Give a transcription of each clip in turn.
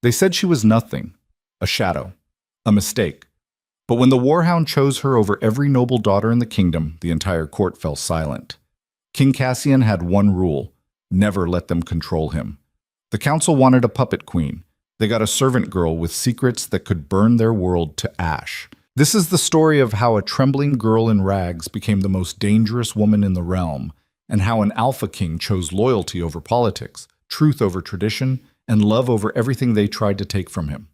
They said she was nothing, a shadow, a mistake. But when the Warhound chose her over every noble daughter in the kingdom, the entire court fell silent. King Cassian had one rule: never let them control him. The council wanted a puppet queen. They got a servant girl with secrets that could burn their world to ash. This is the story of how a trembling girl in rags became the most dangerous woman in the realm, and how an alpha king chose loyalty over politics, truth over tradition, and love over everything they tried to take from him.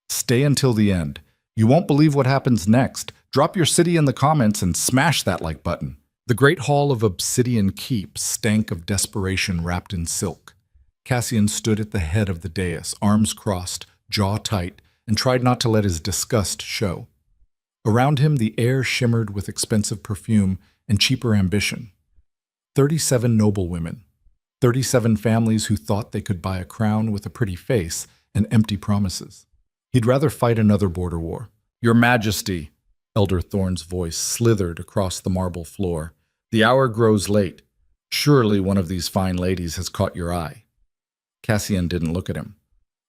Stay until the end. You won't believe what happens next. Drop your city in the comments and smash that like button. The great hall of Obsidian Keep stank of desperation wrapped in silk. Cassian stood at the head of the dais, arms crossed, jaw tight, and tried not to let his disgust show. Around him, the air shimmered with expensive perfume and cheaper ambition. 37 noble women. 37 families who thought they could buy a crown with a pretty face and empty promises. He'd rather fight another border war. Your Majesty, Elder Thorne's voice slithered across the marble floor. The hour grows late. Surely one of these fine ladies has caught your eye. Cassian didn't look at him.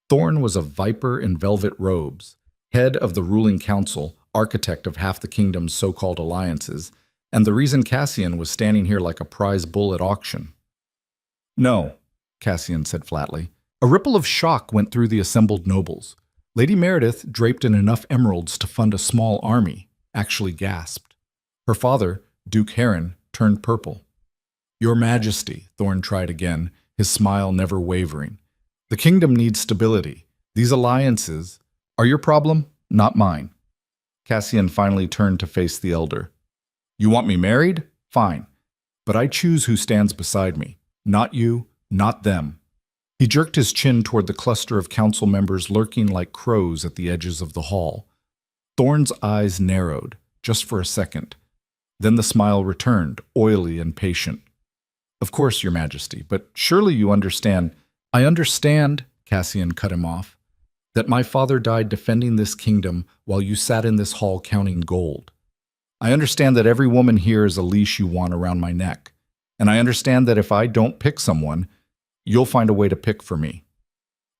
Thorne was a viper in velvet robes, head of the ruling council, architect of half the kingdom's so-called alliances, and the reason Cassian was standing here like a prize bull at auction. No, Cassian said flatly. A ripple of shock went through the assembled nobles. Lady Meredith, draped in enough emeralds to fund a small army, actually gasped. Her father, Duke Heron, turned purple. Your Majesty, Thorne tried again, his smile never wavering. The kingdom needs stability. These alliances are your problem, not mine. Cassian finally turned to face the elder. You want me married? Fine. But I choose who stands beside me. Not you, not them. He jerked his chin toward the cluster of council members lurking like crows at the edges of the hall. Thorne's eyes narrowed, just for a second. Then the smile returned, oily and patient. Of course, Your Majesty, but surely you understand. I understand, Cassian cut him off, that my father died defending this kingdom while you sat in this hall counting gold. I understand that every woman here is a leash you want around my neck. And I understand that if I don't pick someone, you'll find a way to pick for me.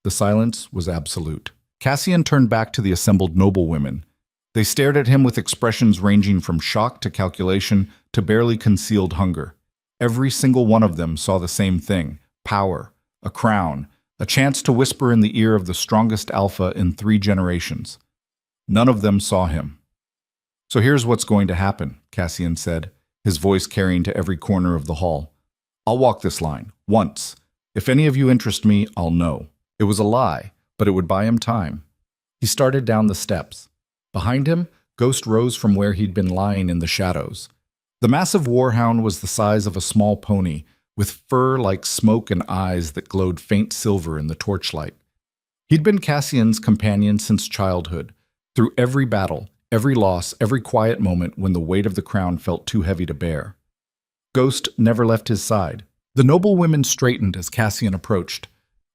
The silence was absolute. Cassian turned back to the assembled noblewomen. They stared at him with expressions ranging from shock to calculation to barely concealed hunger. Every single one of them saw the same thing: power, a crown, a chance to whisper in the ear of the strongest alpha in 3 generations. None of them saw him. So here's what's going to happen, Cassian said, his voice carrying to every corner of the hall. I'll walk this line, once. If any of you interest me, I'll know. It was a lie, but it would buy him time. He started down the steps. Behind him, Ghost rose from where he'd been lying in the shadows. The massive Warhound was the size of a small pony, with fur like smoke and eyes that glowed faint silver in the torchlight. He'd been Cassian's companion since childhood, through every battle, every loss, every quiet moment when the weight of the crown felt too heavy to bear. Ghost never left his side. The noblewomen straightened as Cassian approached.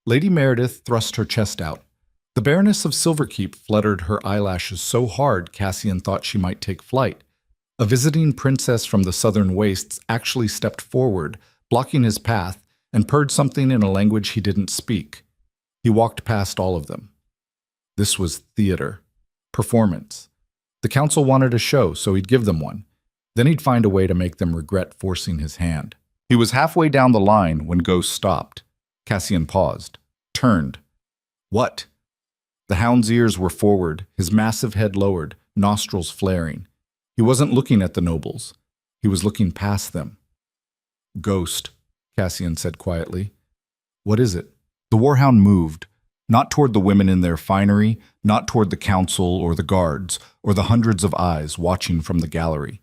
Lady Meredith thrust her chest out. The Baroness of Silverkeep fluttered her eyelashes so hard Cassian thought she might take flight. A visiting princess from the southern wastes actually stepped forward, blocking his path, and purred something in a language he didn't speak. He walked past all of them. This was theater. Performance. The council wanted a show, so he'd give them one. Then he'd find a way to make them regret forcing his hand. He was halfway down the line when Ghost stopped. Cassian paused, turned. What? The Hound's ears were forward, his massive head lowered, nostrils flaring. He wasn't looking at the nobles. He was looking past them. Ghost, Cassian said quietly. What is it? The Warhound moved, not toward the women in their finery, not toward the council or the guards, or the hundreds of eyes watching from the gallery.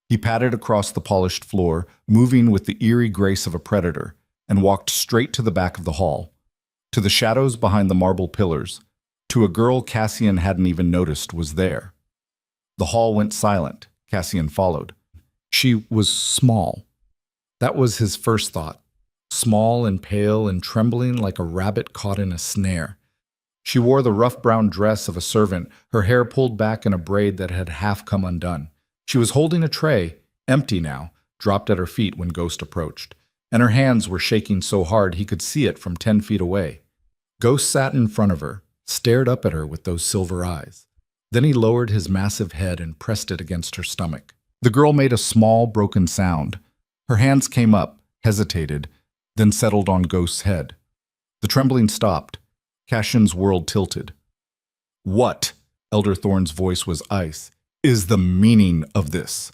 He padded across the polished floor, moving with the eerie grace of a predator, and walked straight to the back of the hall, to the shadows behind the marble pillars, to a girl Cassian hadn't even noticed was there. The hall went silent. Cassian followed. She was small. That was his first thought. Small and pale and trembling like a rabbit caught in a snare. She wore the rough brown dress of a servant, her hair pulled back in a braid that had half come undone. She was holding a tray, empty now, dropped at her feet when Ghost approached, and her hands were shaking so hard he could see it from 10 feet away. Ghost sat in front of her, stared up at her with those silver eyes. Then he lowered his massive head and pressed it against her stomach. The girl made a small, broken sound. Her hands came up, hesitated, then settled on Ghost's head. The trembling stopped. Cassian's world tilted. "What," Elder Thorn's voice was ice, "is the meaning of this?"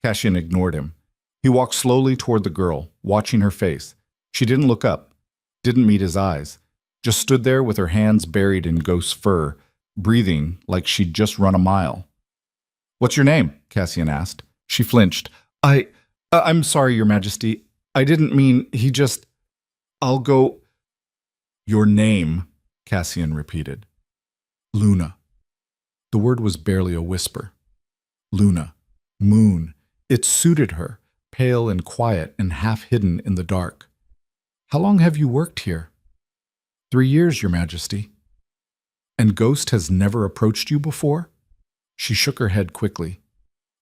Cassian ignored him. He walked slowly toward the girl, watching her face. She didn't look up, didn't meet his eyes, just stood there with her hands buried in Ghost's fur, breathing like she'd just run a mile. "What's your name?" Cassian asked. She flinched. I'm sorry, Your Majesty. I didn't mean, I'll go." "Your name," Cassian repeated. "Luna." The word was barely a whisper. Luna. Moon. It suited her, pale and quiet and half hidden in the dark. "How long have you worked here?" 3 years, Your Majesty." "And Ghost has never approached you before?" She shook her head quickly.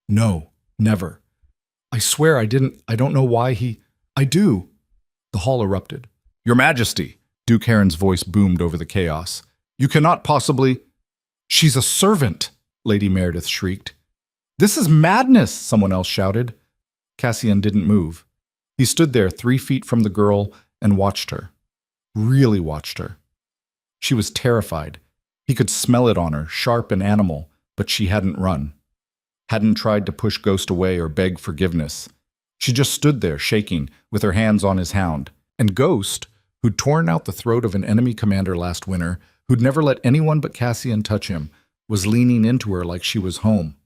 "No, never. I swear I didn't. I don't know why he—" "I do." The hall erupted. "Your Majesty!" Duke Heron's voice boomed over the chaos. "You cannot possibly—" "She's a servant!" Lady Meredith shrieked. "This is madness!" someone else shouted. Cassian didn't move. He stood there 3 feet from the girl and watched her. Really watched her. She was terrified. He could smell it on her, sharp and animal, but she hadn't run. Hadn't tried to push Ghost away or beg forgiveness. She just stood there, shaking, with her hands on his hound. And Ghost, who'd torn out the throat of an enemy commander last winter, who'd never let anyone but Cassian touch him, was leaning into her like she was home.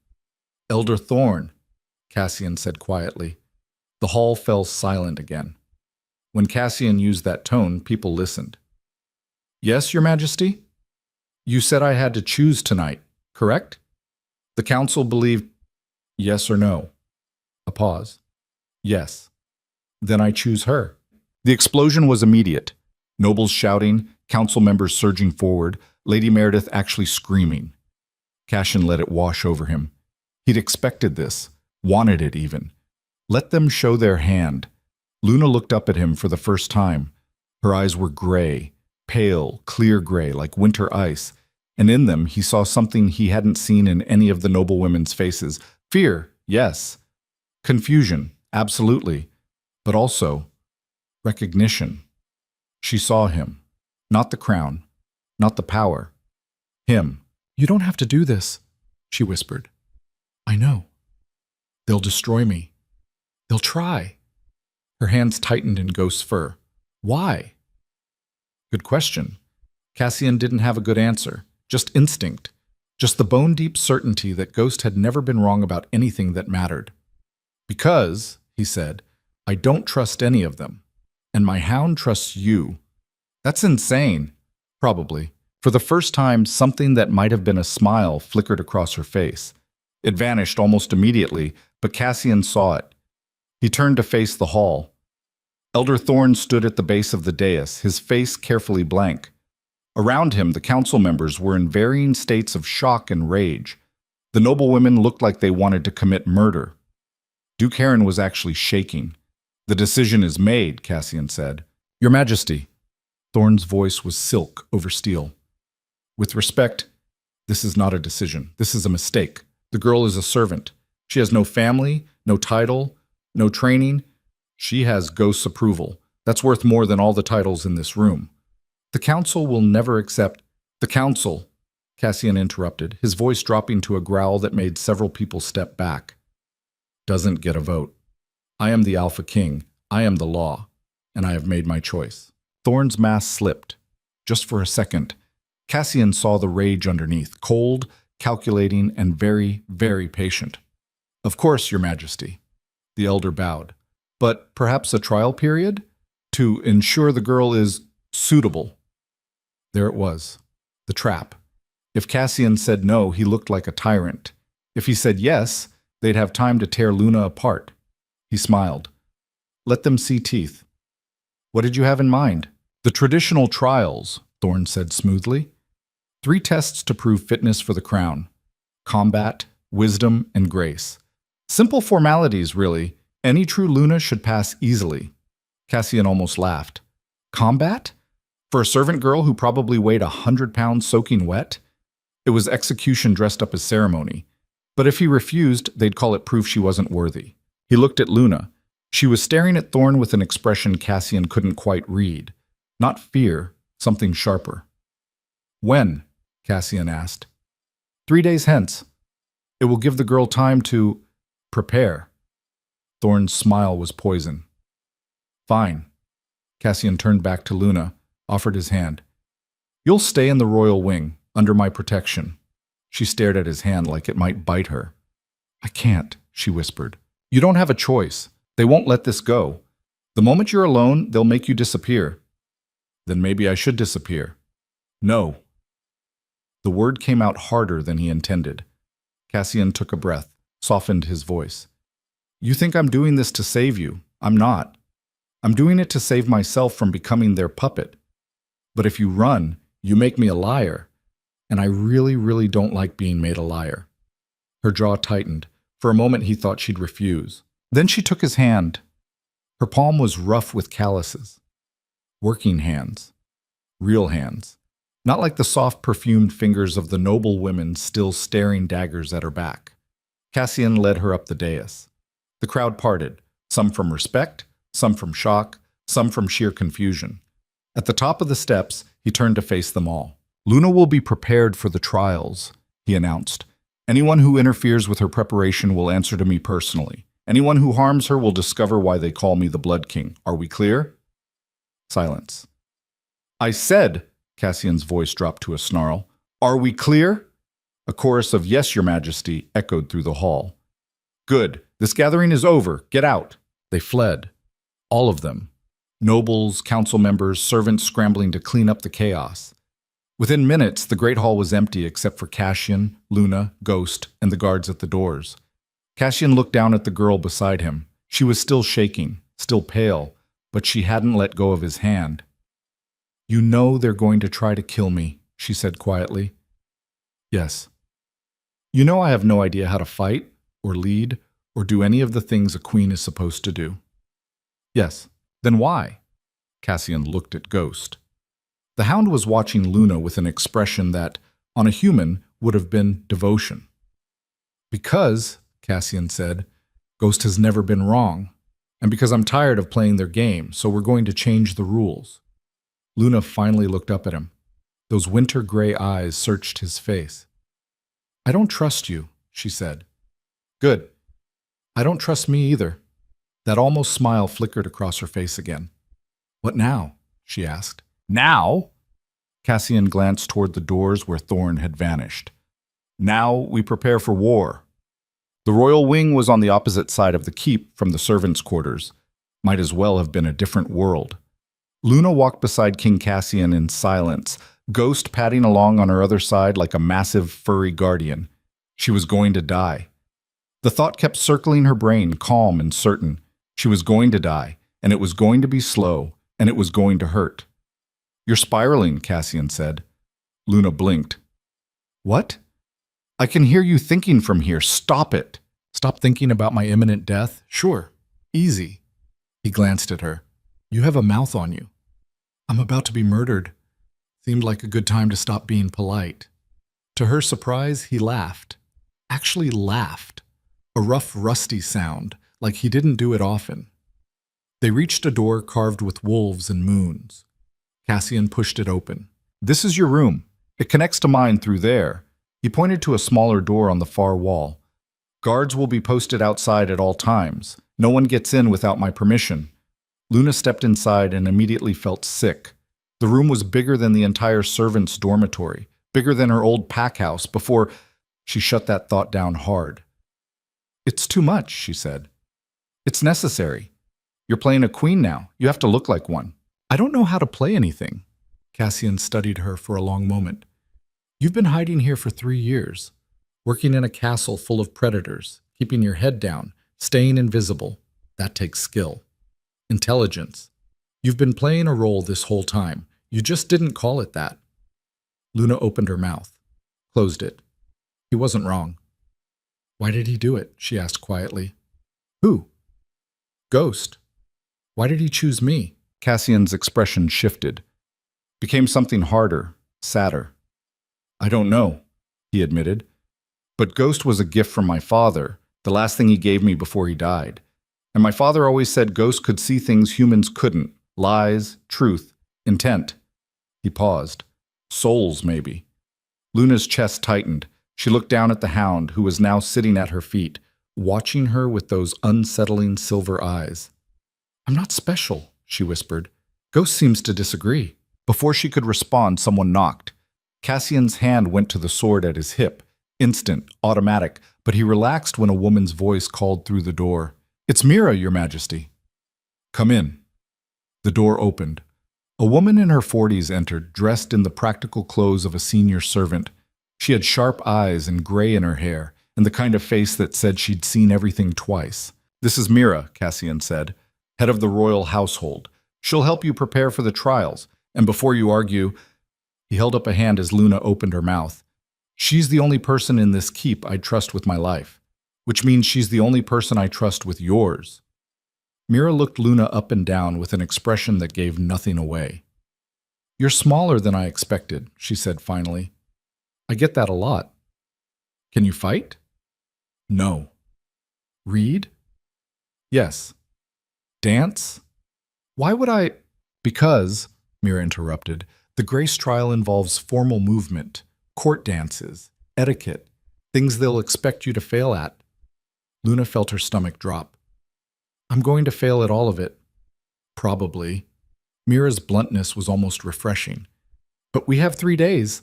"Elder Thorn," Cassian said quietly. The hall fell silent again. When Cassian used that tone, people listened. "Yes, Your Majesty? You said I had to choose tonight, correct?" The council believed, "Yes or no?" A pause. "Yes." "Then I choose her." The explosion was immediate. Nobles shouting, council members surging forward, Lady Meredith actually screaming. Cassian let it wash over him. He'd expected this, wanted it even. Let them show their hand. Luna looked up at him for the first time. Her eyes were gray, pale, clear gray, like winter ice, and in them he saw something he hadn't seen in any of the noblewomen's faces. Fear, yes. Confusion, absolutely. But also recognition. She saw him. Not the crown, not the power. Him. "You don't have to do this," she whispered. "I know. They'll destroy me. They'll try." Her hands tightened in Ghost's fur. "Why?" Good question. Cassian didn't have a good answer. Just instinct. Just the bone-deep certainty that Ghost had never been wrong about anything that mattered. "Because," he said, "I don't trust any of them. And my hound trusts you." That's insane. Probably. For the first time, something that might have been a smile flickered across her face. It vanished almost immediately, but Cassian saw it. He turned to face the hall. Elder Thorn stood at the base of the dais, his face carefully blank. Around him, the council members were in varying states of shock and rage. The noblewomen looked like they wanted to commit murder. Duke Heron was actually shaking. "The decision is made," Cassian said. "Your Majesty." Thorn's voice was silk over steel. "With respect, this is not a decision. This is a mistake. The girl is a servant. She has no family, no title, no training. She has Ghost's approval. That's worth more than all the titles in this room. The council will never accept—" "The council," Cassian interrupted, his voice dropping to a growl that made several people step back, "doesn't get a vote. I am the Alpha King. I am the law. And I have made my choice." Thorn's mask slipped. Just for a second, Cassian saw the rage underneath, cold, calculating, and very, very patient. "Of course, Your Majesty." The elder bowed. "But perhaps a trial period? To ensure the girl is suitable." There it was. The trap. If Cassian said no, he looked like a tyrant. If he said yes, they'd have time to tear Luna apart. He smiled. "Let them see teeth." "What did you have in mind?" "The traditional trials," Thorn said smoothly. 3 tests to prove fitness for the crown. Combat, wisdom, and grace. Simple formalities, really. Any true Luna should pass easily. Cassian almost laughed. "Combat? For a servant girl who probably weighed 100 pounds soaking wet? It was execution dressed up as ceremony. But if he refused, they'd call it proof she wasn't worthy. He looked at Luna. She was staring at Thorn with an expression Cassian couldn't quite read. Not fear, something sharper. When? Cassian asked. 3 days hence. It will give the girl time to prepare. Thorn's smile was poison. Fine. Cassian turned back to Luna, offered his hand. You'll stay in the royal wing, under my protection. She stared at his hand like it might bite her. I can't, she whispered. You don't have a choice. They won't let this go. The moment you're alone, they'll make you disappear. Then maybe I should disappear. No. The word came out harder than he intended. Cassian took a breath, softened his voice. You think I'm doing this to save you. I'm not. I'm doing it to save myself from becoming their puppet. But if you run, you make me a liar. And I really, really don't like being made a liar. Her jaw tightened. For a moment he thought she'd refuse. Then she took his hand. Her palm was rough with calluses. Working hands. Real hands. Not like the soft perfumed fingers of the noble women still staring daggers at her back. Cassian led her up the dais. The crowd parted, some from respect, some from shock, some from sheer confusion. At the top of the steps, he turned to face them all. Luna will be prepared for the trials, he announced. Anyone who interferes with her preparation will answer to me personally. Anyone who harms her will discover why they call me the Blood King. Are we clear? Silence. I said, Cassian's voice dropped to a snarl, are we clear? A chorus of yes, your majesty, echoed through the hall. Good. This gathering is over. Get out. They fled. All of them. Nobles, council members, servants scrambling to clean up the chaos. Within minutes, the great hall was empty except for Cassian, Luna, Ghost, and the guards at the doors. Cassian looked down at the girl beside him. She was still shaking, still pale, but she hadn't let go of his hand. You know they're going to try to kill me, she said quietly. Yes. You know I have no idea how to fight, or lead, or do any of the things a queen is supposed to do. Yes. Then why? Cassian looked at Ghost. The Hound was watching Luna with an expression that, on a human, would have been devotion. Because, Cassian said, Ghost has never been wrong, and because I'm tired of playing their game, so we're going to change the rules. Luna finally looked up at him. Those winter gray eyes searched his face. I don't trust you, she said. Good. I don't trust me either. That almost smile flickered across her face again. What now? She asked. Now? Cassian glanced toward the doors where Thorn had vanished. Now we prepare for war. The royal wing was on the opposite side of the keep from the servants' quarters. Might as well have been a different world. Luna walked beside King Cassian in silence, Ghost padding along on her other side like a massive furry guardian. She was going to die. The thought kept circling her brain, calm and certain. She was going to die, and it was going to be slow, and it was going to hurt. You're spiraling, Cassian said. Luna blinked. What? I can hear you thinking from here. Stop it. Stop thinking about my imminent death? Sure. Easy. He glanced at her. You have a mouth on you. I'm about to be murdered. Seemed like a good time to stop being polite. To her surprise, he laughed. Actually laughed. A rough, rusty sound, like he didn't do it often. They reached a door carved with wolves and moons. Cassian pushed it open. This is your room. It connects to mine through there. He pointed to a smaller door on the far wall. Guards will be posted outside at all times. No one gets in without my permission. Luna stepped inside and immediately felt sick. The room was bigger than the entire servants' dormitory, bigger than her old pack house before she shut that thought down hard. It's too much, she said. It's necessary. You're playing a queen now. You have to look like one. I don't know how to play anything. Cassian studied her for a long moment. You've been hiding here for 3 years, working in a castle full of predators, keeping your head down, staying invisible. That takes skill. Intelligence. You've been playing a role this whole time. You just didn't call it that. Luna opened her mouth, closed it. He wasn't wrong. Why did he do it? She asked quietly. Who? Ghost. Why did he choose me? Cassian's expression shifted. Became something harder, sadder. I don't know, he admitted. But Ghost was a gift from my father, the last thing he gave me before he died. And my father always said Ghost could see things humans couldn't. Lies, truth, intent. He paused. Souls, maybe. Luna's chest tightened. She looked down at the Hound, who was now sitting at her feet, watching her with those unsettling silver eyes. I'm not special, she whispered. Ghost seems to disagree. Before she could respond, someone knocked. Cassian's hand went to the sword at his hip. Instant, automatic, but he relaxed when a woman's voice called through the door. It's Mira, Your Majesty. Come in. The door opened. A woman in her 40s entered, dressed in the practical clothes of a senior servant. She had sharp eyes and gray in her hair, and the kind of face that said she'd seen everything twice. This is Mira, Cassian said, head of the royal household. She'll help you prepare for the trials, and before you argue, he held up a hand as Luna opened her mouth. She's the only person in this keep I'd trust with my life, which means she's the only person I trust with yours. Mira looked Luna up and down with an expression that gave nothing away. You're smaller than I expected, she said finally. I get that a lot. Can you fight? No. Read? Yes. Dance? Why would I? Because, Mira interrupted, the Grace trial involves formal movement, court dances, etiquette, things they'll expect you to fail at. Luna felt her stomach drop. I'm going to fail at all of it. Probably. Mira's bluntness was almost refreshing. But we have 3 days.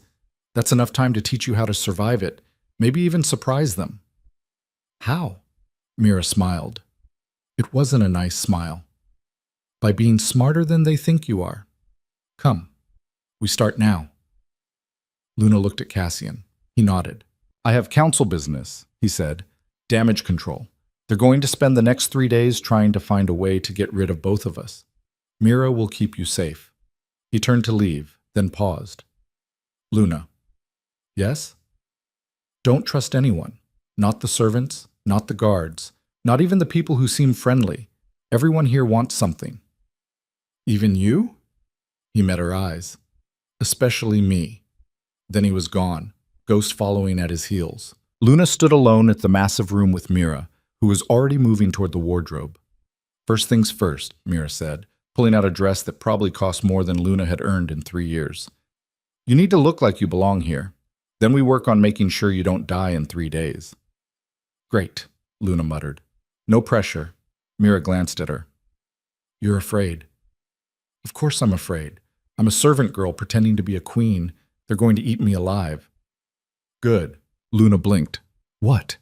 That's enough time to teach you how to survive it, maybe even surprise them. How? Mira smiled. It wasn't a nice smile. By being smarter than they think you are. Come, we start now. Luna looked at Cassian. He nodded. I have council business, he said. Damage control. They're going to spend the next 3 days trying to find a way to get rid of both of us. Mira will keep you safe. He turned to leave, then paused. Luna. Yes? Don't trust anyone. Not the servants, not the guards, not even the people who seem friendly. Everyone here wants something. Even you? He met her eyes. Especially me. Then he was gone, Ghost following at his heels. Luna stood alone at the massive room with Mira, who was already moving toward the wardrobe. First things first, Mira said, pulling out a dress that probably cost more than Luna had earned in 3 years. You need to look like you belong here. Then we work on making sure you don't die in 3 days. Great, Luna muttered. No pressure. Mira glanced at her. You're afraid. Of course I'm afraid. I'm a servant girl pretending to be a queen. They're going to eat me alive. Good. Luna blinked. What?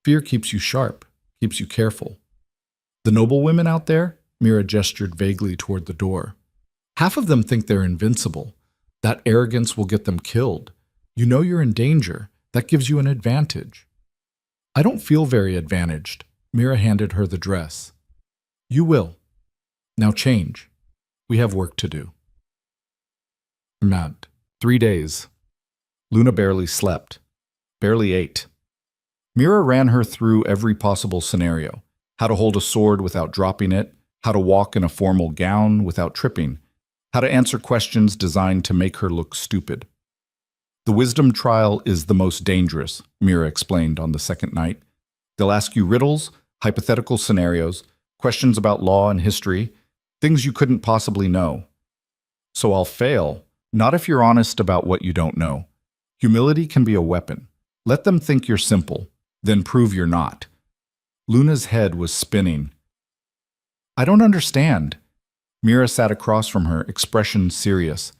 Fear keeps you sharp, keeps you careful. The noble women out there? Mira gestured vaguely toward the door. Half of them think they're invincible. That arrogance will get them killed. You know you're in danger. That gives you an advantage. I don't feel very advantaged. Mira handed her the dress. You will. Now change. We have work to do. Mad. 3 days. Luna barely slept. Barely ate. Mira ran her through every possible scenario. How to hold a sword without dropping it, how to walk in a formal gown without tripping, how to answer questions designed to make her look stupid. The wisdom trial is the most dangerous, Mira explained on the second night. They'll ask you riddles, hypothetical scenarios, questions about law and history, things you couldn't possibly know. So I'll fail, not if you're honest about what you don't know. Humility can be a weapon. Let them think you're simple, then prove you're not. Luna's head was spinning. I don't understand. Mira sat across from her, expression serious.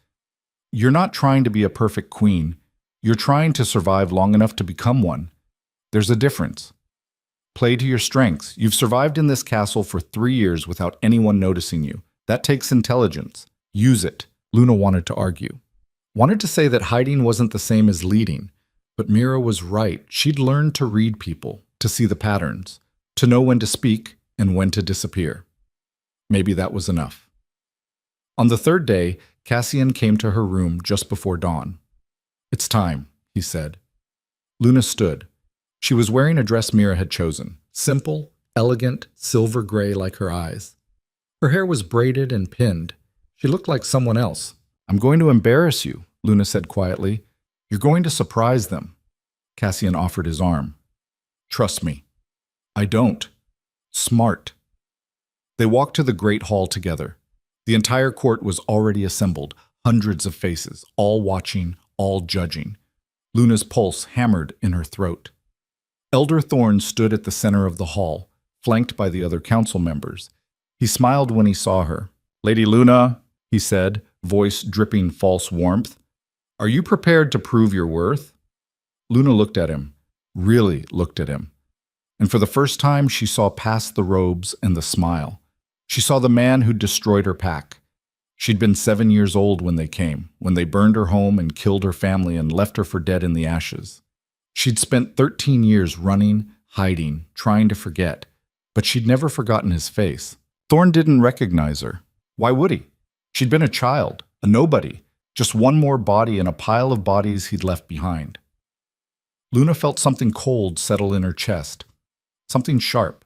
You're not trying to be a perfect queen. You're trying to survive long enough to become one. There's a difference. Play to your strengths. You've survived in this castle for 3 years without anyone noticing you. That takes intelligence. Use it. Luna wanted to argue. Wanted to say that hiding wasn't the same as leading. But Mira was right. She'd learned to read people, to see the patterns, to know when to speak and when to disappear. Maybe that was enough. On the third day, Cassian came to her room just before dawn. It's time, he said. Luna stood. She was wearing a dress Mira had chosen. Simple, elegant, silver gray like her eyes. Her hair was braided and pinned. She looked like someone else, I'm going to embarrass you, Luna said quietly. You're going to surprise them. Cassian offered his arm. Trust me. I don't. Smart. They walked to the great hall together. The entire court was already assembled, hundreds of faces, all watching, all judging. Luna's pulse hammered in her throat. Elder Thorn stood at the center of the hall, flanked by the other council members. He smiled when he saw her. Lady Luna, he said, voice dripping false warmth, are you prepared to prove your worth? Luna looked at him, really looked at him. And for the first time, she saw past the robes and the smile. She saw the man who destroyed her pack. She'd been 7 years old when they came, when they burned her home and killed her family and left her for dead in the ashes. She'd spent 13 years running, hiding, trying to forget, but she'd never forgotten his face. Thorn didn't recognize her. Why would he? She'd been a child, a nobody, just one more body in a pile of bodies he'd left behind. Luna felt something cold settle in her chest, something sharp.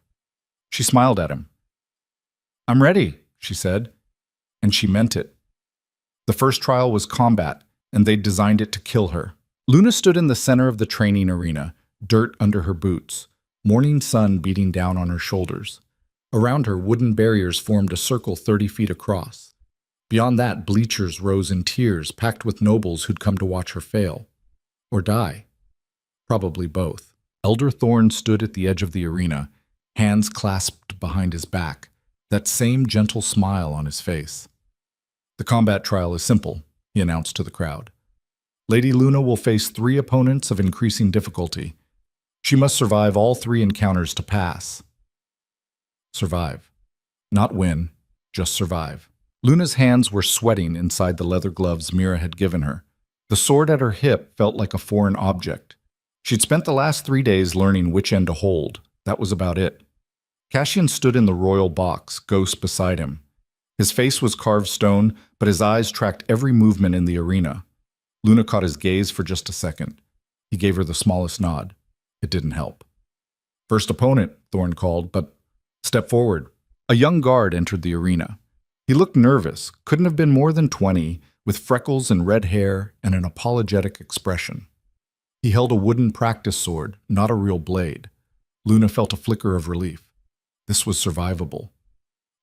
She smiled at him. I'm ready, she said, and she meant it. The first trial was combat, and they'd designed it to kill her. Luna stood in the center of the training arena, dirt under her boots, morning sun beating down on her shoulders. Around her, wooden barriers formed a circle 30 feet across. Beyond that, bleachers rose in tiers, packed with nobles who'd come to watch her fail. Or die. Probably both. Elder Thorn stood at the edge of the arena, hands clasped behind his back, that same gentle smile on his face. The combat trial is simple, he announced to the crowd. Lady Luna will face 3 opponents of increasing difficulty. She must survive all 3 encounters to pass. Survive. Not win, just survive. Luna's hands were sweating inside the leather gloves Mira had given her. The sword at her hip felt like a foreign object. She'd spent the last 3 days learning which end to hold. That was about it. Cassian stood in the royal box, Ghost beside him. His face was carved stone, but his eyes tracked every movement in the arena. Luna caught his gaze for just a second. He gave her the smallest nod. It didn't help. First opponent, Thorn called, but step forward. A young guard entered the arena. He looked nervous, couldn't have been more than 20, with freckles and red hair and an apologetic expression. He held a wooden practice sword, not a real blade. Luna felt a flicker of relief. This was survivable.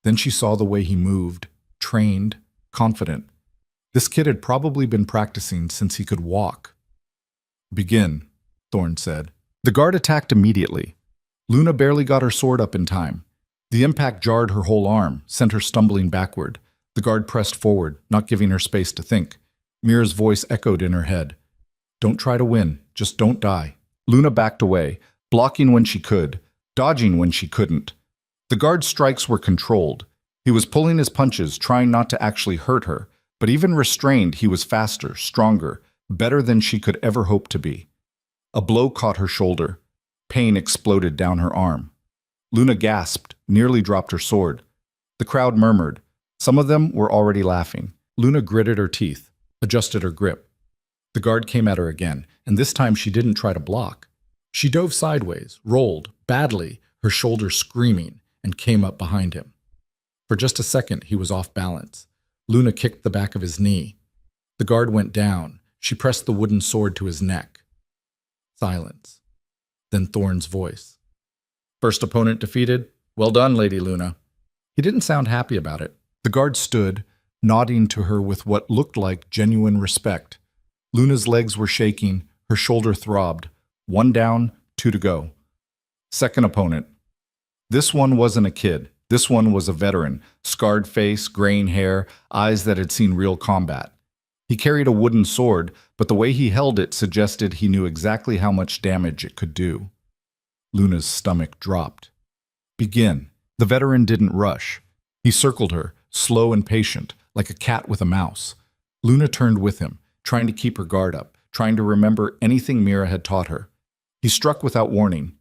Then she saw the way he moved, trained, confident. This kid had probably been practicing since he could walk. Begin, Thorn said. The guard attacked immediately. Luna barely got her sword up in time. The impact jarred her whole arm, sent her stumbling backward. The guard pressed forward, not giving her space to think. Mira's voice echoed in her head. Don't try to win, just don't die. Luna backed away, blocking when she could, dodging when she couldn't. The guard's strikes were controlled. He was pulling his punches, trying not to actually hurt her, but even restrained, he was faster, stronger, better than she could ever hope to be. A blow caught her shoulder. Pain exploded down her arm. Luna gasped, nearly dropped her sword. The crowd murmured. Some of them were already laughing. Luna gritted her teeth, adjusted her grip. The guard came at her again, and this time she didn't try to block. She dove sideways, rolled, badly, her shoulder screaming, and came up behind him. For just a second, he was off balance. Luna kicked the back of his knee. The guard went down. She pressed the wooden sword to his neck. Silence. Then Thorn's voice. First opponent defeated. Well done, Lady Luna. He didn't sound happy about it. The guard stood, nodding to her with what looked like genuine respect. Luna's legs were shaking, her shoulder throbbed. 1 down, 2 to go. Second opponent. This one wasn't a kid. This one was a veteran, scarred face, graying hair, eyes that had seen real combat. He carried a wooden sword, but the way he held it suggested he knew exactly how much damage it could do. Luna's stomach dropped. Begin. The veteran didn't rush. He circled her, slow and patient, like a cat with a mouse. Luna turned with him, trying to keep her guard up, trying to remember anything Mira had taught her. He struck without warning.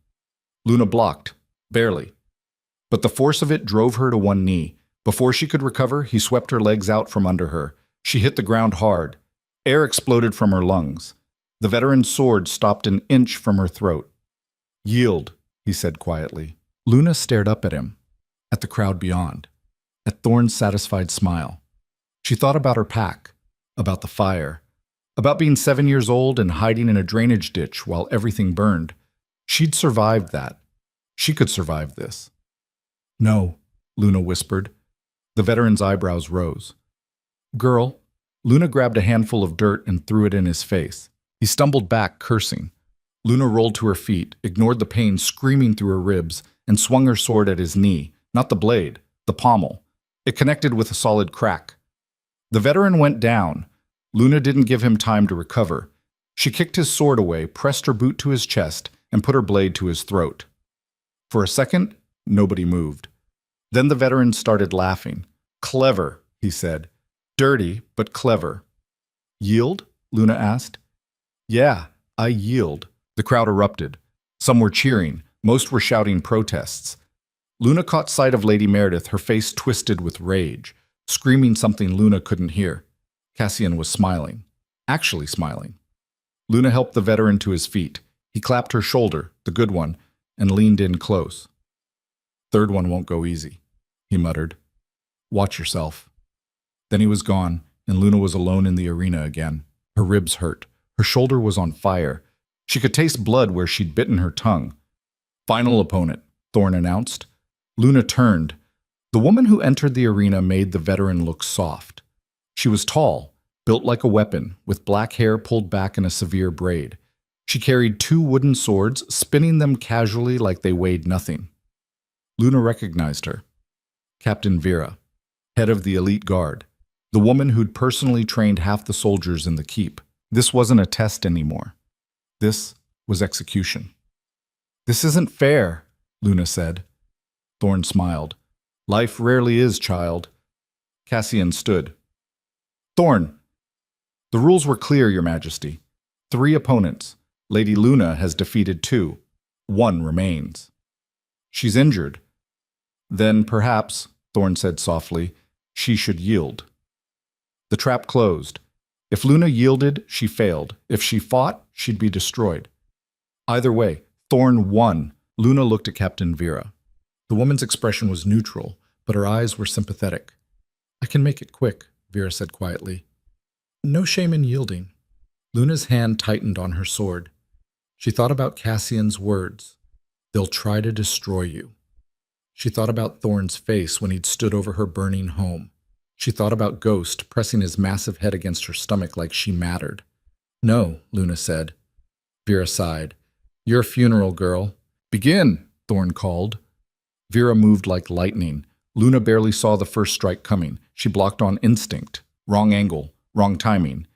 Luna blocked, barely. But the force of it drove her to one knee. Before she could recover, he swept her legs out from under her. She hit the ground hard. Air exploded from her lungs. The veteran's sword stopped an inch from her throat. Yield, he said quietly. Luna stared up at him, at the crowd beyond, at Thorn's satisfied smile. She thought about her pack, about the fire, about being 7 years old and hiding in a drainage ditch while everything burned. She'd survived that. She could survive this. No, Luna whispered. The veteran's eyebrows rose. Girl. Luna grabbed a handful of dirt and threw it in his face. He stumbled back, cursing. Luna rolled to her feet, ignored the pain screaming through her ribs, and swung her sword at his knee, not the blade, the pommel. It connected with a solid crack. The veteran went down. Luna didn't give him time to recover. She kicked his sword away, pressed her boot to his chest, and put her blade to his throat. For a second, nobody moved. Then the veteran started laughing. Clever, he said. Dirty, but clever. Yield? Luna asked. Yeah, I yield. The crowd erupted. Some were cheering. Most were shouting protests. Luna caught sight of Lady Meredith, her face twisted with rage, screaming something Luna couldn't hear. Cassian was smiling. Actually smiling. Luna helped the veteran to his feet. He clapped her shoulder, the good one, and leaned in close. Third one won't go easy, he muttered. Watch yourself. Then he was gone, and Luna was alone in the arena again. Her ribs hurt. Her shoulder was on fire. She could taste blood where she'd bitten her tongue. Final opponent, Thorn announced. Luna turned. The woman who entered the arena made the veteran look soft. She was tall, built like a weapon, with black hair pulled back in a severe braid. She carried 2 wooden swords, spinning them casually like they weighed nothing. Luna recognized her. Captain Vera, head of the elite guard, the woman who'd personally trained half the soldiers in the keep. This wasn't a test anymore. This was execution. This isn't fair, Luna said. Thorn smiled. Life rarely is, child. Cassian stood. Thorn, the rules were clear, Your Majesty. 3 opponents. Lady Luna has defeated 2. 1 remains. She's injured. Then perhaps, Thorn said softly, she should yield. The trap closed. If Luna yielded, she failed. If she fought, she'd be destroyed. Either way, Thorn won. Luna looked at Captain Vera. The woman's expression was neutral, but her eyes were sympathetic. I can make it quick, Vera said quietly. No shame in yielding. Luna's hand tightened on her sword. She thought about Cassian's words. They'll try to destroy you. She thought about Thorn's face when he'd stood over her burning home. She thought about Ghost pressing his massive head against her stomach like she mattered. No, Luna said. Vera sighed. Your funeral, girl. Begin, Thorn called. Vera moved like lightning. Luna barely saw the first strike coming. She blocked on instinct. Wrong angle, wrong timing.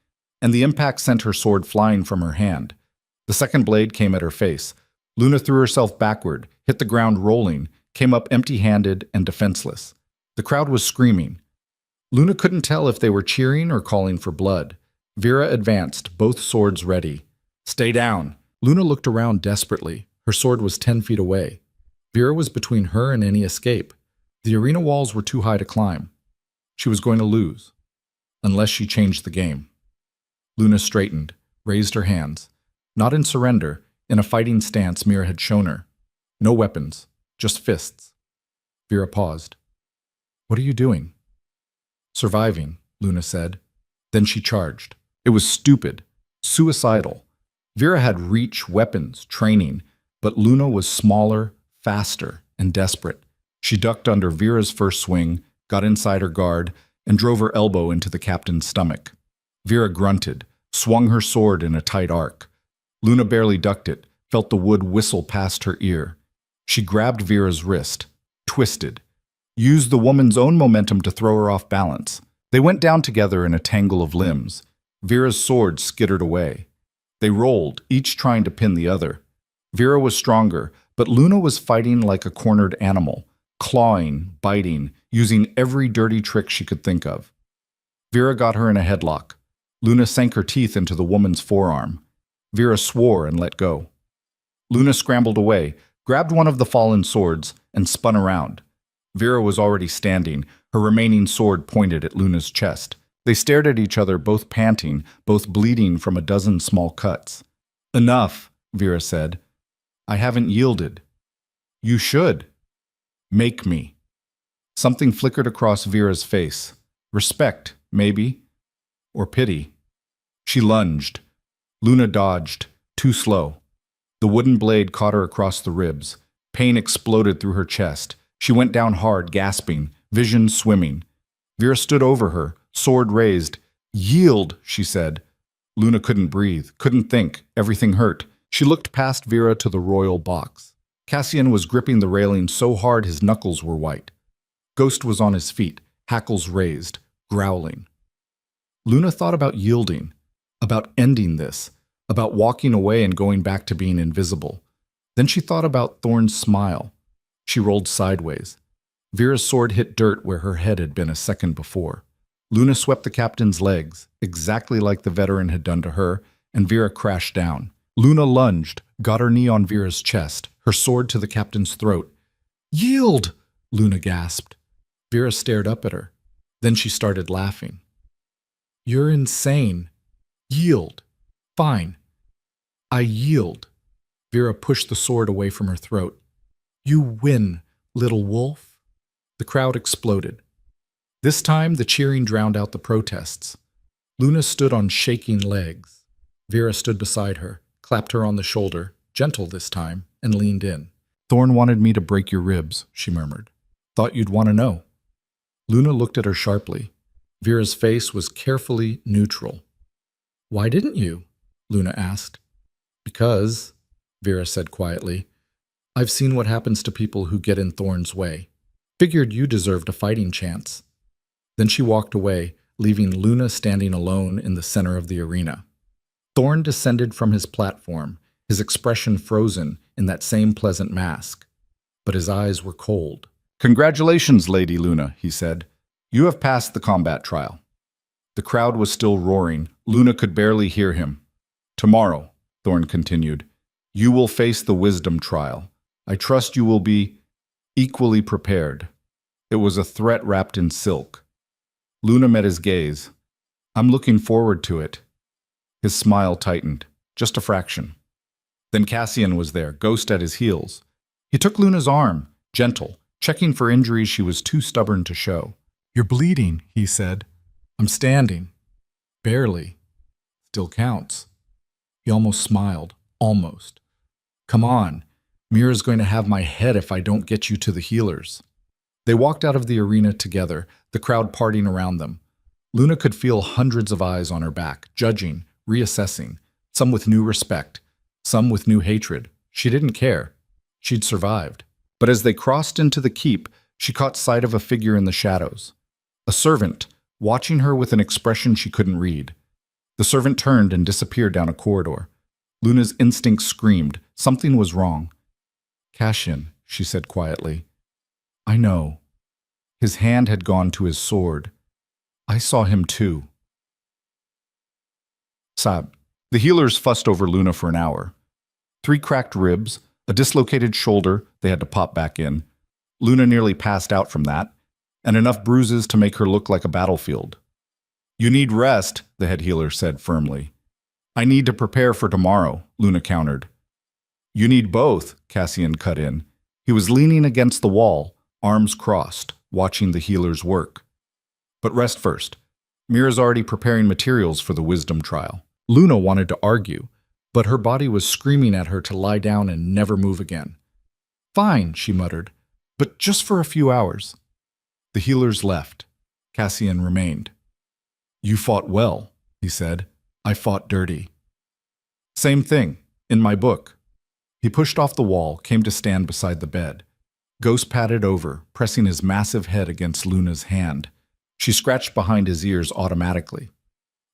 And the impact sent her sword flying from her hand. The second blade came at her face. Luna threw herself backward, hit the ground rolling, came up empty-handed and defenseless. The crowd was screaming. Luna couldn't tell if they were cheering or calling for blood. Vera advanced, both swords ready. Stay down. Luna looked around desperately. Her sword was 10 feet away. Vera was between her and any escape. The arena walls were too high to climb. She was going to lose. Unless she changed the game. Luna straightened, raised her hands. Not in surrender, in a fighting stance Mira had shown her. No weapons, just fists. Vera paused. What are you doing? Surviving, Luna said. Then she charged. It was stupid, suicidal. Vera had reach, weapons, training, but Luna was smaller, faster, and desperate. She ducked under Vera's first swing, got inside her guard, and drove her elbow into the captain's stomach. Vera grunted, swung her sword in a tight arc. Luna barely ducked it, felt the wood whistle past her ear. She grabbed Vera's wrist, twisted, used the woman's own momentum to throw her off balance. They went down together in a tangle of limbs. Vera's sword skittered away. They rolled, each trying to pin the other. Vera was stronger, but Luna was fighting like a cornered animal, clawing, biting, using every dirty trick she could think of. Vera got her in a headlock. Luna sank her teeth into the woman's forearm. Vera swore and let go. Luna scrambled away, grabbed one of the fallen swords, and spun around. Vera was already standing, her remaining sword pointed at Luna's chest. They stared at each other, both panting, both bleeding from a dozen small cuts. Enough, Vera said. I haven't yielded. You should. Make me. Something flickered across Vera's face. Respect, maybe. or pity. She lunged. Luna dodged, too slow. The wooden blade caught her across the ribs. Pain exploded through her chest. She went down hard, gasping, vision swimming. Vera stood over her, sword raised. "Yield," she said. Luna couldn't breathe, couldn't think. Everything hurt. She looked past Vera to the royal box. Cassian was gripping the railing so hard his knuckles were white. Ghost was on his feet, hackles raised, growling. Luna thought about yielding, about ending this, about walking away and going back to being invisible. Then she thought about Thorn's smile. She rolled sideways. Vera's sword hit dirt where her head had been a second before. Luna swept the captain's legs, exactly like the veteran had done to her, and Vera crashed down. Luna lunged, got her knee on Vera's chest, her sword to the captain's throat. "Yield!" Luna gasped. Vera stared up at her. Then she started laughing. "You're insane. Yield. Fine. I yield." Vera pushed the sword away from her throat. "You win, little wolf." The crowd exploded. This time, the cheering drowned out the protests. Luna stood on shaking legs. Vera stood beside her, clapped her on the shoulder, gentle this time, and leaned in. "Thorn wanted me to break your ribs," she murmured. "Thought you'd want to know." Luna looked at her sharply. Vera's face was carefully neutral. "Why didn't you?" Luna asked. "Because," Vera said quietly, "I've seen what happens to people who get in Thorn's way. Figured you deserved a fighting chance." Then she walked away, leaving Luna standing alone in the center of the arena. Thorn descended from his platform, his expression frozen in that same pleasant mask. But his eyes were cold. "Congratulations, Lady Luna," he said. "You have passed the combat trial." The crowd was still roaring. Luna could barely hear him. "Tomorrow," Thorn continued, "you will face the wisdom trial. I trust you will be equally prepared." It was a threat wrapped in silk. Luna met his gaze. "I'm looking forward to it." His smile tightened, just a fraction. Then Cassian was there, Ghost at his heels. He took Luna's arm, gentle, checking for injuries she was too stubborn to show. "You're bleeding," he said. "I'm standing. Barely. Still counts." He almost smiled. Almost. "Come on. Mira's going to have my head if I don't get you to the healers." They walked out of the arena together, the crowd partying around them. Luna could feel hundreds of eyes on her back, judging, reassessing, some with new respect, some with new hatred. She didn't care. She'd survived. But as they crossed into the keep, she caught sight of a figure in the shadows. A servant, watching her with an expression she couldn't read. The servant turned and disappeared down a corridor. Luna's instinct screamed. Something was wrong. "Cassian," she said quietly. "I know." His hand had gone to his sword. "I saw him too." Sab. The healers fussed over Luna for an hour. 3 cracked ribs, a dislocated shoulder they had to pop back in. Luna nearly passed out from that, and enough bruises to make her look like a battlefield. "You need rest," the head healer said firmly. "I need to prepare for tomorrow," Luna countered. "You need both," Cassian cut in. He was leaning against the wall, arms crossed, watching the healers work. "But rest first. Mira's already preparing materials for the wisdom trial." Luna wanted to argue, but her body was screaming at her to lie down and never move again. "Fine," she muttered, "but just for a few hours." The healers left. Cassian remained. "You fought well," he said. "I fought dirty." "Same thing, in my book." He pushed off the wall, came to stand beside the bed. Ghost patted over, pressing his massive head against Luna's hand. She scratched behind his ears automatically.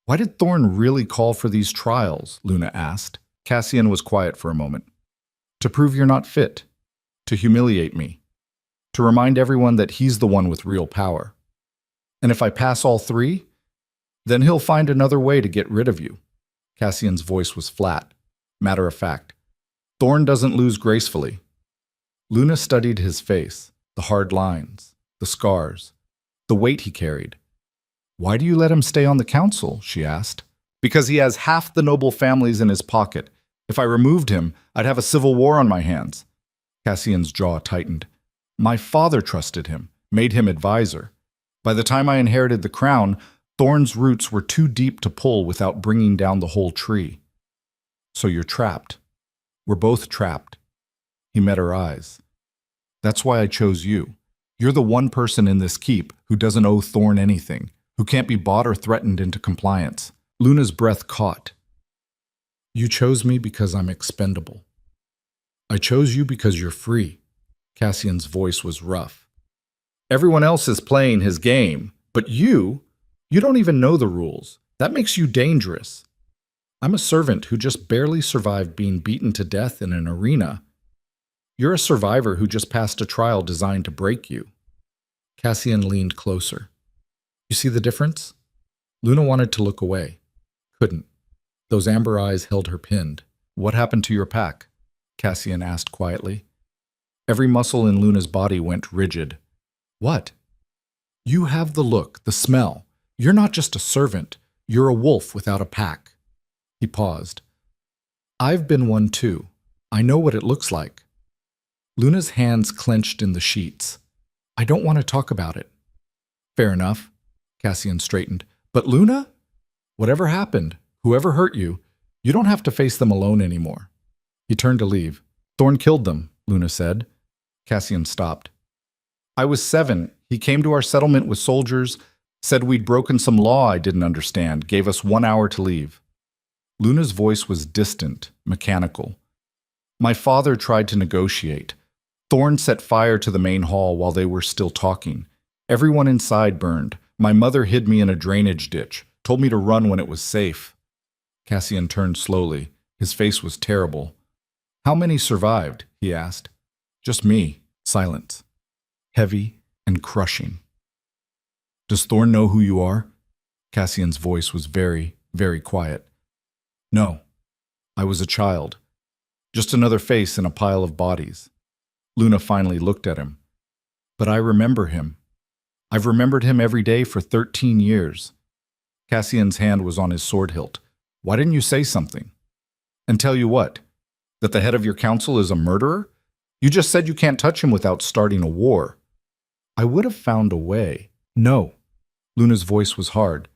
"Why did Thorn really call for these trials?" Luna asked. Cassian was quiet for a moment. "To prove you're not fit. To humiliate me. To remind everyone that he's the one with real power. And if I pass all 3, then he'll find another way to get rid of you." Cassian's voice was flat, matter of fact. "Thorn doesn't lose gracefully." Luna studied his face, the hard lines, the scars, the weight he carried. "Why do you let him stay on the council?" she asked. "Because he has half the noble families in his pocket. If I removed him, I'd have a civil war on my hands." Cassian's jaw tightened. "My father trusted him, made him advisor. By the time I inherited the crown, Thorn's roots were too deep to pull without bringing down the whole tree. So you're trapped. We're both trapped. He met her eyes. That's why I chose you. You're the one person in this keep who doesn't owe Thorn anything, who can't be bought or threatened into compliance. Luna's breath caught. You chose me because I'm expendable. I chose you because you're free. Cassian's voice was rough. Everyone else is playing his game, but you don't even know the rules. That makes you dangerous. I'm a servant who just barely survived being beaten to death in an arena. You're a survivor who just passed a trial designed to break you. Cassian leaned closer. You see the difference? Luna wanted to look away. Couldn't. Those amber eyes held her pinned. What happened to your pack? Cassian asked quietly. Every muscle in Luna's body went rigid. What? You have the look, the smell. You're not just a servant. You're a wolf without a pack. He paused. I've been one too. I know what it looks like. Luna's hands clenched in the sheets. I don't want to talk about it. Fair enough. Cassian straightened. But Luna? Whatever happened, whoever hurt you, you don't have to face them alone anymore. He turned to leave. Thorn killed them, Luna said. Cassian stopped. I was 7. He came to our settlement with soldiers, said we'd broken some law I didn't understand, gave us 1 hour to leave. Luna's voice was distant, mechanical. My father tried to negotiate. Thorn set fire to the main hall while they were still talking. Everyone inside burned. My mother hid me in a drainage ditch, told me to run when it was safe. Cassian turned slowly. His face was terrible. How many survived? He asked. Just me. Silence. Heavy and crushing. Does Thorn know who you are? Cassian's voice was very, very quiet. No. I was a child. Just another face in a pile of bodies. Luna finally looked at him. But I remember him. I've remembered him every day for 13 years. Cassian's hand was on his sword hilt. Why didn't you say something? And tell you what? That the head of your council is a murderer? You just said you can't touch him without starting a war. I would have found a way. No. Luna's voice was hard.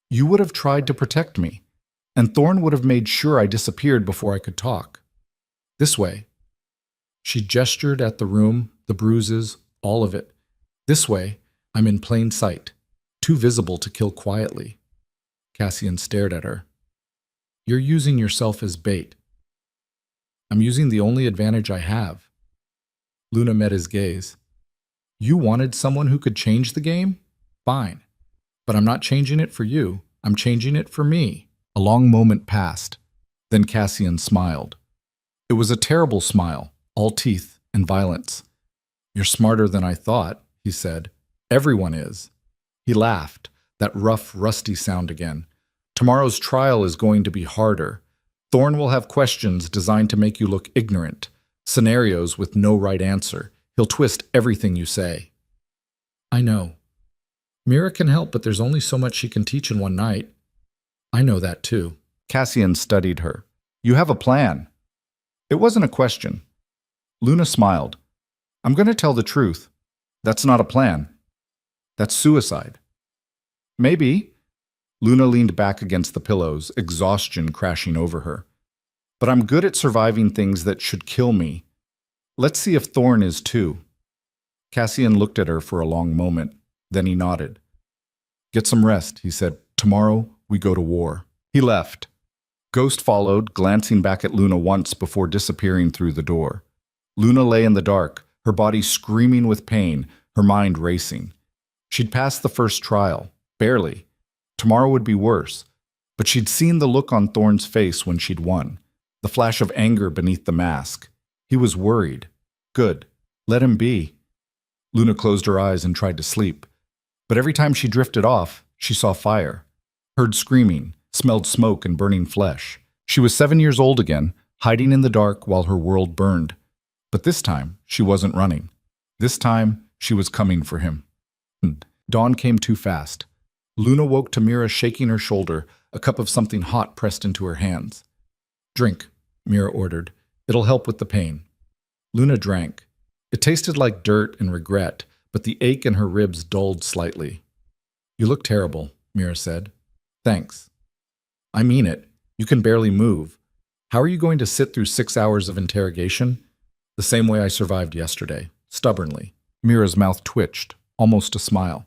You would have tried to protect me, and Thorn would have made sure I disappeared before I could talk. This way. She gestured at the room, the bruises, all of it. This way, I'm in plain sight, too visible to kill quietly. Cassian stared at her. You're using yourself as bait. I'm using the only advantage I have. Luna met his gaze. You wanted someone who could change the game? Fine. But I'm not changing it for you. I'm changing it for me. A long moment passed. Then Cassian smiled. It was a terrible smile, all teeth and violence. You're smarter than I thought, he said. Everyone is. He laughed, that rough, rusty sound again. Tomorrow's trial is going to be harder. Thorn will have questions designed to make you look ignorant, scenarios with no right answer. He'll twist everything you say. I know. Mira can help, but there's only so much she can teach in one night. I know that too. Cassian studied her. You have a plan. It wasn't a question. Luna smiled. I'm going to tell the truth. That's not a plan. That's suicide. Maybe. Luna leaned back against the pillows, exhaustion crashing over her. But I'm good at surviving things that should kill me. Let's see if Thorn is too. Cassian looked at her for a long moment. Then he nodded. Get some rest, he said. Tomorrow we go to war. He left. Ghost followed, glancing back at Luna once before disappearing through the door. Luna lay in the dark, her body screaming with pain, her mind racing. She'd passed the first trial, barely. Tomorrow would be worse. But she'd seen the look on Thorn's face when she'd won, the flash of anger beneath the mask. He was worried. Good. Let him be. Luna closed her eyes and tried to sleep. But every time she drifted off, she saw fire, heard screaming, smelled smoke and burning flesh. She was 7 years old again, hiding in the dark while her world burned. But this time, she wasn't running. This time, she was coming for him. Dawn came too fast. Luna woke to Mira shaking her shoulder, a cup of something hot pressed into her hands. Drink, Mira ordered. It'll help with the pain. Luna drank. It tasted like dirt and regret, but the ache in her ribs dulled slightly. You look terrible, Mira said. Thanks. I mean it. You can barely move. How are you going to sit through 6 hours of interrogation? The same way I survived yesterday, stubbornly. Mira's mouth twitched, almost a smile.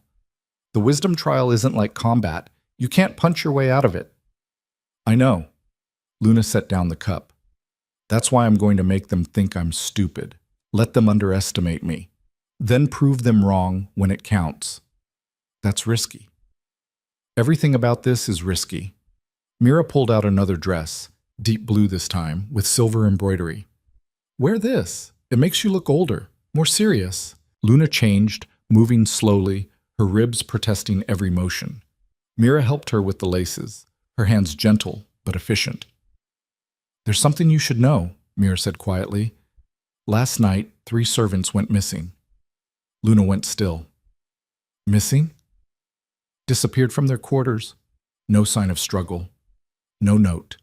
The wisdom trial isn't like combat. You can't punch your way out of it. I know. Luna set down the cup. That's why I'm going to make them think I'm stupid. Let them underestimate me. Then prove them wrong when it counts. That's risky. Everything about this is risky. Mira pulled out another dress, deep blue this time, with silver embroidery. Wear this. It makes you look older, more serious. Luna changed, moving slowly, her ribs protesting every motion. Mira helped her with the laces, her hands gentle but efficient. There's something you should know, Mira said quietly. Last night, 3 servants went missing. Luna went still. Missing? Disappeared from their quarters. No sign of struggle. No note.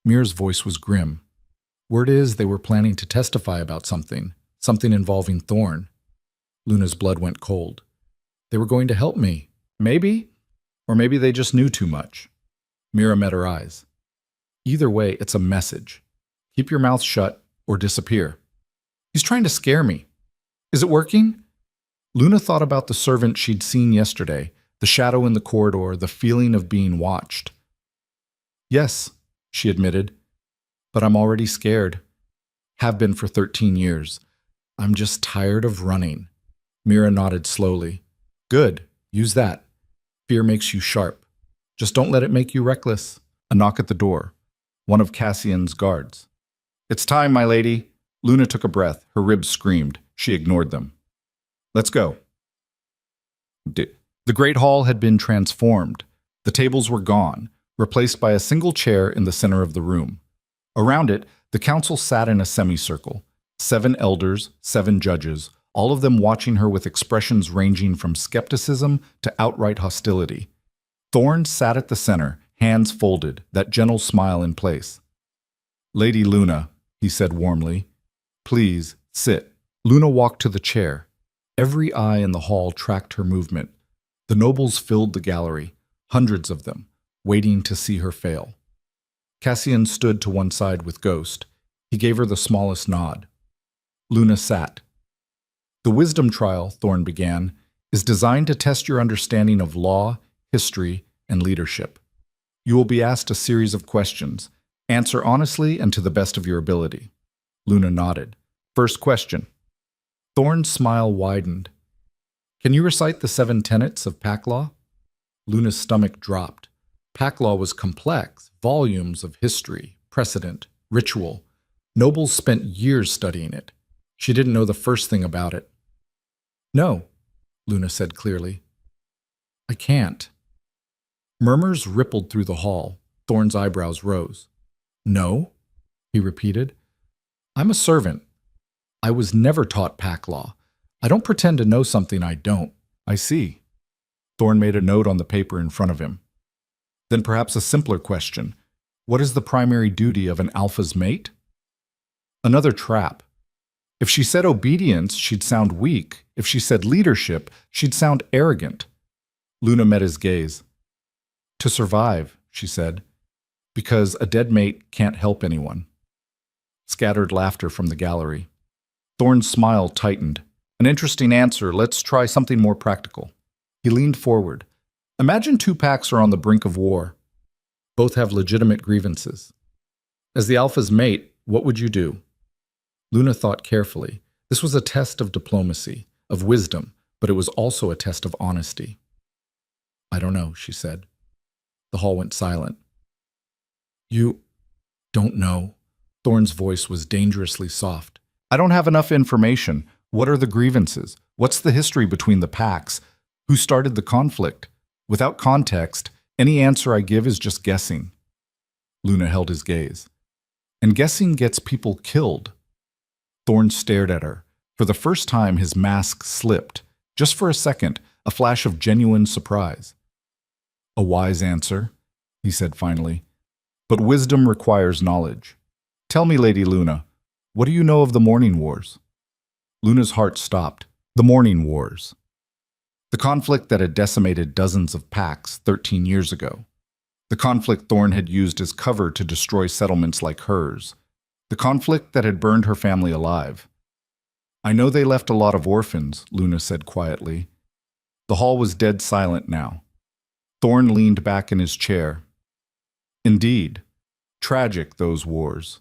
Mira's voice was grim. Word is they were planning to testify about something involving Thorn. Luna's blood went cold. They were going to help me. Maybe. Or maybe they just knew too much. Mira met her eyes. Either way, it's a message. Keep your mouth shut or disappear. He's trying to scare me. Is it working? Luna thought about the servant she'd seen yesterday, the shadow in the corridor, the feeling of being watched. Yes, she admitted, but I'm already scared. Have been for 13 years. I'm just tired of running. Mira nodded slowly. Good, use that. Fear makes you sharp. Just don't let it make you reckless. A knock at the door. One of Cassian's guards. It's time, my lady. Luna took a breath. Her ribs screamed. She ignored them. Let's go. The great hall had been transformed. The tables were gone, replaced by a single chair in the center of the room. Around it, the council sat in a semicircle. 7 elders, 7 judges, all of them watching her with expressions ranging from skepticism to outright hostility. Thorn sat at the center, hands folded, that gentle smile in place. Lady Luna, he said warmly, please sit. Luna walked to the chair. Every eye in the hall tracked her movement. The nobles filled the gallery, hundreds of them, waiting to see her fail. Cassian stood to one side with Ghost. He gave her the smallest nod. Luna sat. The wisdom trial, Thorn began, is designed to test your understanding of law, history, and leadership. You will be asked a series of questions. Answer honestly and to the best of your ability. Luna nodded. First question. Thorn's smile widened. Can you recite the 7 tenets of pack law? Luna's stomach dropped. Pack law was complex, volumes of history, precedent, ritual. Nobles spent years studying it. She didn't know the first thing about it. No, Luna said clearly. I can't. Murmurs rippled through the hall. Thorn's eyebrows rose. No, he repeated. I'm a servant. I was never taught pack law. I don't pretend to know something I don't. I see. Thorn made a note on the paper in front of him. Then perhaps a simpler question. What is the primary duty of an alpha's mate? Another trap. If she said obedience, she'd sound weak. If she said leadership, she'd sound arrogant. Luna met his gaze. To survive, she said, because a dead mate can't help anyone. Scattered laughter from the gallery. Thorn's smile tightened. An interesting answer. Let's try something more practical. He leaned forward. Imagine 2 packs are on the brink of war. Both have legitimate grievances. As the alpha's mate, what would you do? Luna thought carefully. This was a test of diplomacy, of wisdom, but it was also a test of honesty. I don't know, she said. The hall went silent. You don't know. Thorn's voice was dangerously soft. I don't have enough information. What are the grievances? What's the history between the packs? Who started the conflict? Without context, any answer I give is just guessing. Luna held his gaze. And guessing gets people killed. Thorn stared at her. For the first time, his mask slipped. Just for a second, a flash of genuine surprise. A wise answer, he said finally. But wisdom requires knowledge. Tell me, Lady Luna, what do you know of the Morning Wars? Luna's heart stopped. The Morning Wars. The conflict that had decimated dozens of packs 13 years ago. The conflict Thorn had used as cover to destroy settlements like hers. The conflict that had burned her family alive. I know they left a lot of orphans, Luna said quietly. The hall was dead silent now. Thorn leaned back in his chair. Indeed, tragic those wars,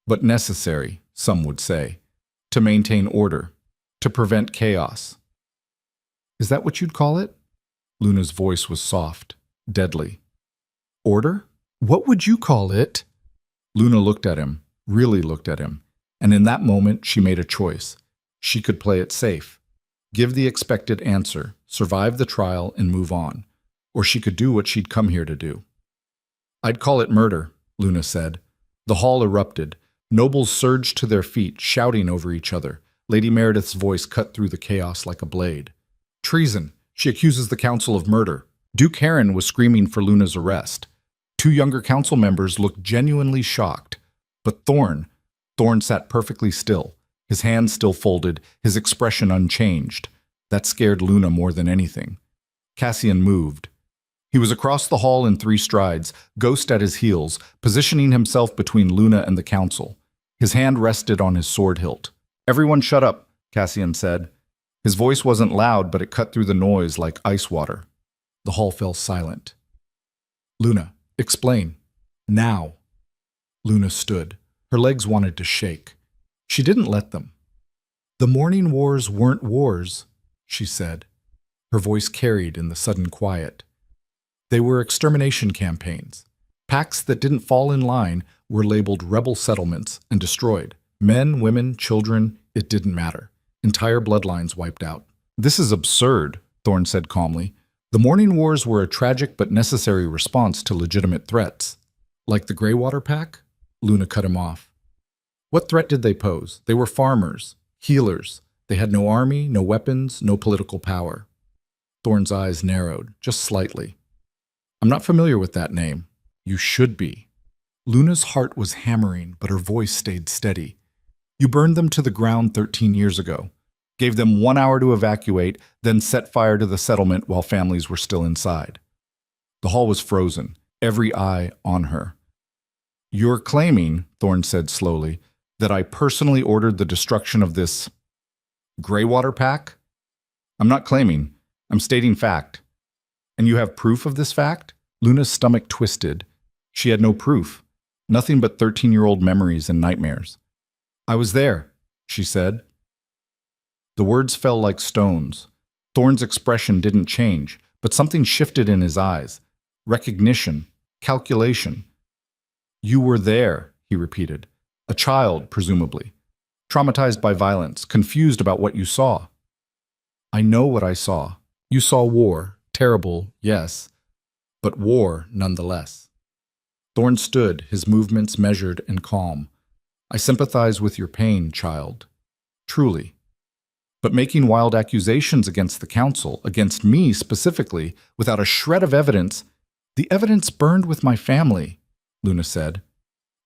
but necessary, some would say, to maintain order, to prevent chaos. Is that what you'd call it? Luna's voice was soft, deadly. Order? What would you call it? Luna looked at him, really looked at him, and in that moment she made a choice. She could play it safe, give the expected answer, survive the trial, and move on. Or she could do what she'd come here to do. I'd call it murder, Luna said. The hall erupted. Nobles surged to their feet, shouting over each other. Lady Meredith's voice cut through the chaos like a blade. Treason. She accuses the council of murder. Duke Heron was screaming for Luna's arrest. Two younger council members looked genuinely shocked. But Thorn sat perfectly still, his hands still folded, his expression unchanged. That scared Luna more than anything. Cassian moved. He was across the hall in 3 strides, Ghost at his heels, positioning himself between Luna and the council. His hand rested on his sword hilt. Everyone shut up, Cassian said. His voice wasn't loud, but it cut through the noise like ice water. The hall fell silent. Luna, explain. Now. Luna stood. Her legs wanted to shake. She didn't let them. The morning wars weren't wars, she said. Her voice carried in the sudden quiet. They were extermination campaigns. Packs that didn't fall in line were labeled rebel settlements and destroyed. Men, women, children, it didn't matter. Entire bloodlines wiped out. This is absurd, Thorn said calmly. The morning wars were a tragic but necessary response to legitimate threats. Like the Greywater Pack? Luna cut him off. What threat did they pose? They were farmers, healers. They had no army, no weapons, no political power. Thorn's eyes narrowed, just slightly. I'm not familiar with that name. You should be. Luna's heart was hammering, but her voice stayed steady. You burned them to the ground 13 years ago, gave them 1 hour to evacuate, then set fire to the settlement while families were still inside. The hall was frozen, every eye on her. You're claiming, Thorn said slowly, that I personally ordered the destruction of this Greywater Pack? I'm not claiming. I'm stating fact. And you have proof of this fact? Luna's stomach twisted. She had no proof. Nothing but 13-year-old memories and nightmares. I was there, she said. The words fell like stones. Thorn's expression didn't change, but something shifted in his eyes. Recognition. Calculation. You were there, he repeated. A child, presumably. Traumatized by violence, confused about what you saw. I know what I saw. You saw war. Terrible, yes, but war nonetheless. Thorn stood, his movements measured and calm. I sympathize with your pain, child. Truly. But making wild accusations against the council, against me specifically, without a shred of evidence, the evidence burned with my family, Luna said.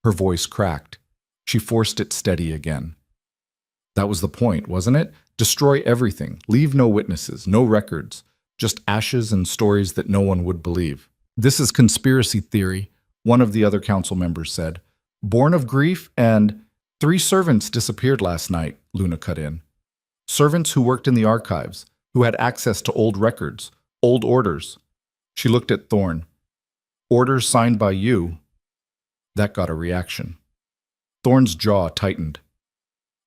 Her voice cracked. She forced it steady again. That was the point, wasn't it? Destroy everything, leave no witnesses, no records. Just ashes and stories that no one would believe. This is conspiracy theory, one of the other council members said. Born of grief and 3 servants disappeared last night, Luna cut in. Servants who worked in the archives, who had access to old records, old orders. She looked at Thorn. Orders signed by you. That got a reaction. Thorn's jaw tightened.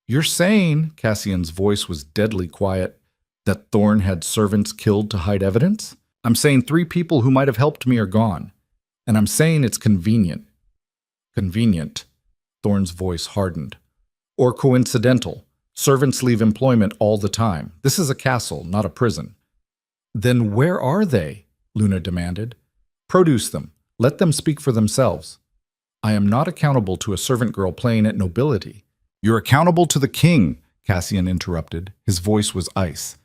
You're saying, Cassian's voice was deadly quiet, that Thorn had servants killed to hide evidence? I'm saying 3 people who might have helped me are gone. And I'm saying it's convenient. Convenient. Thorn's voice hardened. Or coincidental. Servants leave employment all the time. This is a castle, not a prison. Then where are they? Luna demanded. Produce them. Let them speak for themselves. I am not accountable to a servant girl playing at nobility. You're accountable to the king, Cassian interrupted. His voice was ice.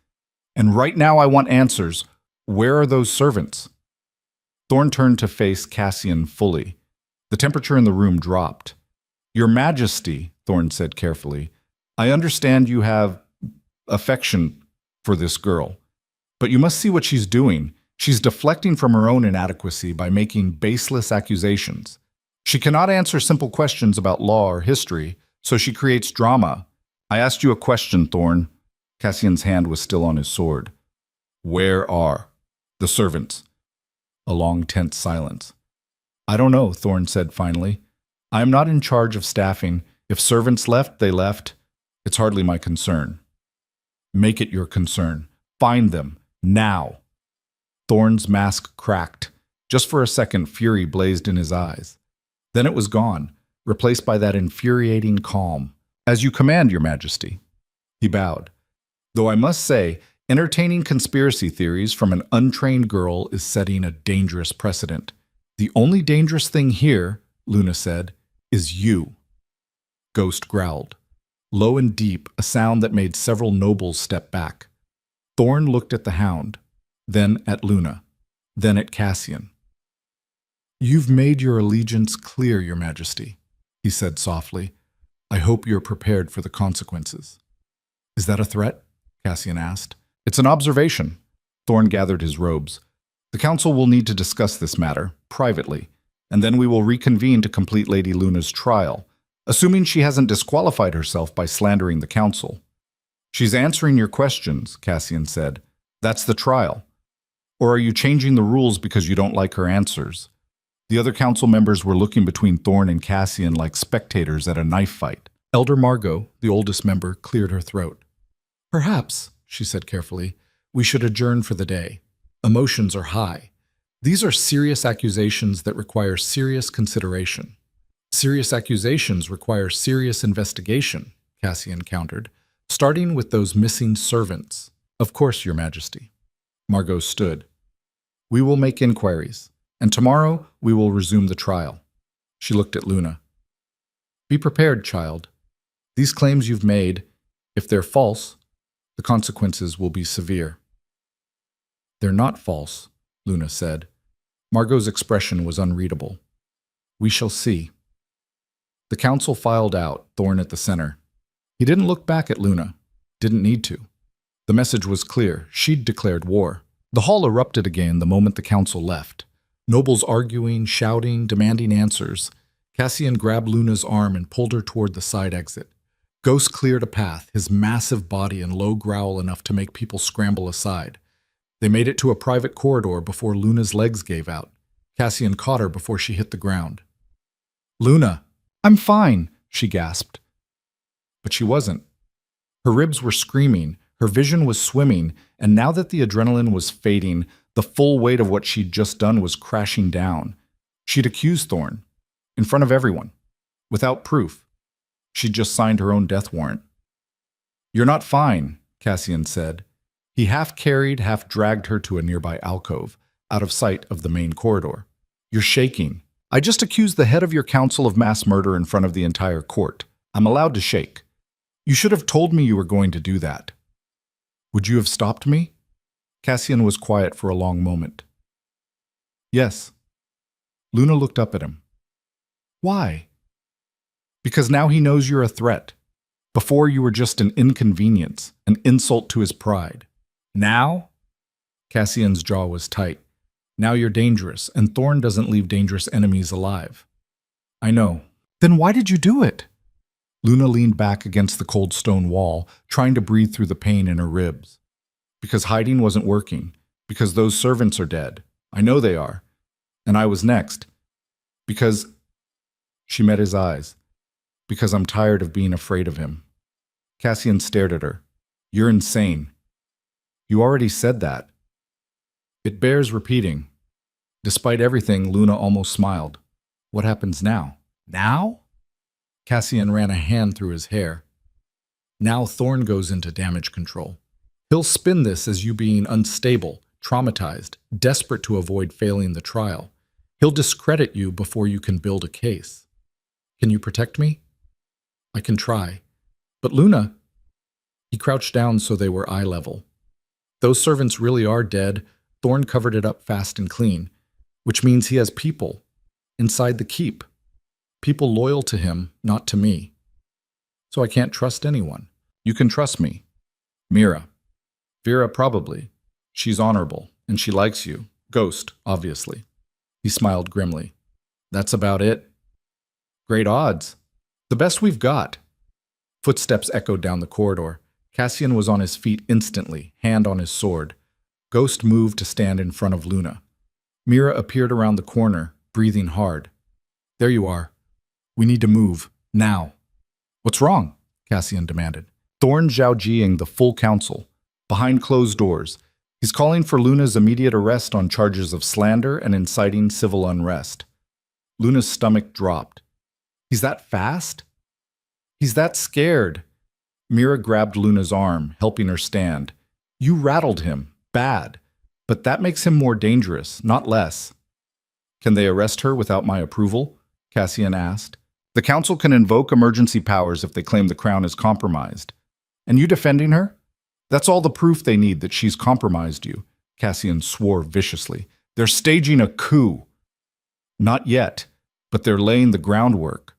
And right now I want answers. Where are those servants? Thorn turned to face Cassian fully. The temperature in the room dropped. Your Majesty, Thorn said carefully, I understand you have affection for this girl. But you must see what she's doing. She's deflecting from her own inadequacy by making baseless accusations. She cannot answer simple questions about law or history, so she creates drama. I asked you a question, Thorn. Cassian's hand was still on his sword. Where are the servants? A long, tense silence. I don't know, Thorn said finally. I am not in charge of staffing. If servants left, they left. It's hardly my concern. Make it your concern. Find them. Now. Thorn's mask cracked. Just for a second, fury blazed in his eyes. Then it was gone, replaced by that infuriating calm. As you command, Your Majesty. He bowed. Though I must say, entertaining conspiracy theories from an untrained girl is setting a dangerous precedent. The only dangerous thing here, Luna said, is you. Ghost growled. Low and deep, a sound that made several nobles step back. Thorn looked at the Hound, then at Luna, then at Cassian. You've made your allegiance clear, Your Majesty, he said softly. I hope you're prepared for the consequences. Is that a threat? Cassian asked. It's an observation. Thorn gathered his robes. The council will need to discuss this matter, privately, and then we will reconvene to complete Lady Luna's trial, assuming she hasn't disqualified herself by slandering the council. She's answering your questions, Cassian said. That's the trial. Or are you changing the rules because you don't like her answers? The other council members were looking between Thorn and Cassian like spectators at a knife fight. Elder Margot, the oldest member, cleared her throat. Perhaps, she said carefully, we should adjourn for the day. Emotions are high. These are serious accusations that require serious consideration. Serious accusations require serious investigation, Cassian countered, starting with those missing servants. Of course, Your Majesty. Margot stood. We will make inquiries, and tomorrow we will resume the trial. She looked at Luna. Be prepared, child. These claims you've made, if they're false, the consequences will be severe. They're not false, Luna said. Margot's expression was unreadable. We shall see. The council filed out, Thorn at the center. He didn't look back at Luna. Didn't need to. The message was clear. She'd declared war. The hall erupted again the moment the council left. Nobles arguing, shouting, demanding answers. Cassian grabbed Luna's arm and pulled her toward the side exit. Ghost cleared a path, his massive body and low growl enough to make people scramble aside. They made it to a private corridor before Luna's legs gave out. Cassian caught her before she hit the ground. Luna! I'm fine, she gasped. But she wasn't. Her ribs were screaming, her vision was swimming, and now that the adrenaline was fading, the full weight of what she'd just done was crashing down. She'd accused Thorn, in front of everyone, without proof. She'd just signed her own death warrant. You're not fine, Cassian said. He half carried, half dragged her to a nearby alcove, out of sight of the main corridor. You're shaking. I just accused the head of your council of mass murder in front of the entire court. I'm allowed to shake. You should have told me you were going to do that. Would you have stopped me? Cassian was quiet for a long moment. Yes. Luna looked up at him. Why? Because now he knows you're a threat. Before you were just an inconvenience, an insult to his pride. Now? Cassian's jaw was tight. Now you're dangerous, and Thorn doesn't leave dangerous enemies alive. I know. Then why did you do it? Luna leaned back against the cold stone wall, trying to breathe through the pain in her ribs. Because hiding wasn't working. Because those servants are dead. I know they are. And I was next. Because... She met his eyes. Because I'm tired of being afraid of him. Cassian stared at her. You're insane. You already said that. It bears repeating. Despite everything, Luna almost smiled. What happens now? Now? Cassian ran a hand through his hair. Now Thorn goes into damage control. He'll spin this as you being unstable, traumatized, desperate to avoid failing the trial. He'll discredit you before you can build a case. Can you protect me? I can try. But Luna... He crouched down so they were eye level. Those servants really are dead. Thorn covered it up fast and clean, which means he has people inside the keep. People loyal to him, not to me. So I can't trust anyone. You can trust me. Mira. Vera probably. She's honorable, and she likes you. Ghost, obviously. He smiled grimly. That's about it. Great odds. The best we've got. Footsteps echoed down the corridor. Cassian was on his feet instantly, hand on his sword. Ghost moved to stand in front of Luna. Mira appeared around the corner, breathing hard. There you are. We need to move. Now. What's wrong? Cassian demanded. Thorn Zhaojiang the full council. Behind closed doors. He's calling for Luna's immediate arrest on charges of slander and inciting civil unrest. Luna's stomach dropped. He's that fast? He's that scared. Mira grabbed Luna's arm, helping her stand. You rattled him. Bad. But that makes him more dangerous, not less. Can they arrest her without my approval? Cassian asked. The council can invoke emergency powers if they claim the crown is compromised. And you defending her? That's all the proof they need that she's compromised you. Cassian swore viciously. They're staging a coup. Not yet, but they're laying the groundwork.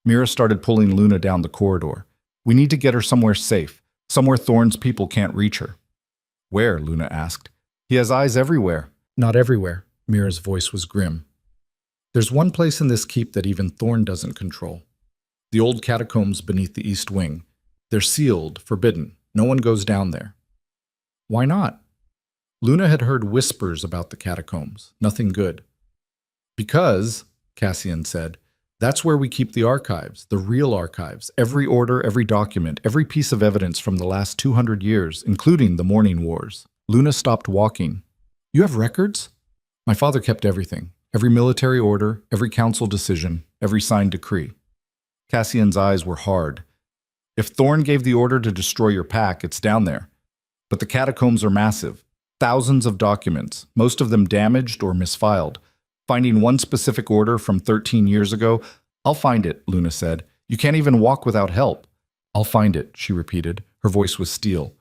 Mira started pulling Luna down the corridor. We need to get her somewhere safe, somewhere Thorn's people can't reach her. Where? Luna asked. He has eyes everywhere. Not everywhere. Mira's voice was grim. There's one place in this keep that even Thorn doesn't control. The old catacombs beneath the east wing. They're sealed, forbidden. No one goes down there. Why not? Luna had heard whispers about the catacombs. Nothing good. Because, Cassian said, that's where we keep the archives, the real archives, every order, every document, every piece of evidence from the last 200 years, including the Morning Wars. Luna stopped walking. You have records? My father kept everything. Every military order, every council decision, every signed decree. Cassian's eyes were hard. If Thorn gave the order to destroy your pack, it's down there. But the catacombs are massive. Thousands of documents, most of them damaged or misfiled. Finding one specific order from 13 years ago, I'll find it, Luna said. You can't even walk without help. I'll find it, she repeated. Her voice was steel.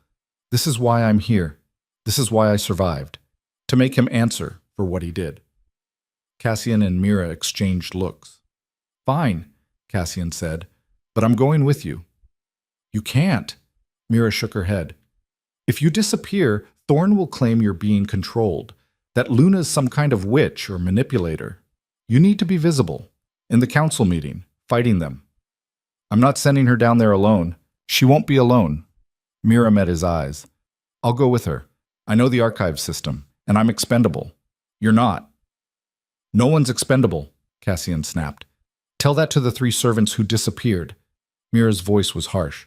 This is why I'm here. This is why I survived. To make him answer for what he did. Cassian and Mira exchanged looks. Fine, Cassian said, but I'm going with you. You can't. Mira shook her head. If you disappear, Thorn will claim you're being controlled, that Luna's some kind of witch or manipulator. You need to be visible, in the council meeting, fighting them. I'm not sending her down there alone. She won't be alone. Mira met his eyes. I'll go with her. I know the archive system, and I'm expendable. You're not. No one's expendable, Cassian snapped. Tell that to the 3 servants who disappeared. Mira's voice was harsh.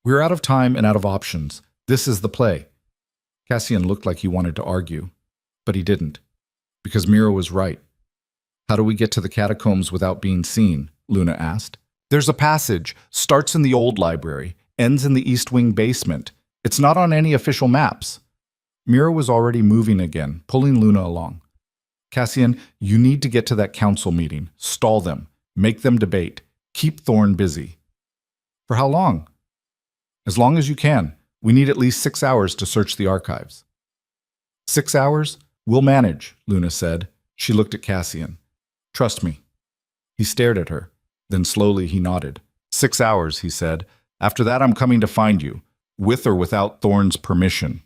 We're out of time and out of options. This is the play. Cassian looked like he wanted to argue, but he didn't, because Mira was right. How do we get to the catacombs without being seen? Luna asked. There's a passage, starts in the old library, ends in the East Wing basement. It's not on any official maps. Mira was already moving again, pulling Luna along. Cassian, you need to get to that council meeting. Stall them. Make them debate. Keep Thorn busy. For how long? As long as you can. We need at least 6 hours to search the archives. 6 hours? We'll manage, Luna said. She looked at Cassian. Trust me. He stared at her. Then slowly he nodded. 6 hours, he said. After that I'm coming to find you, with or without Thorn's permission.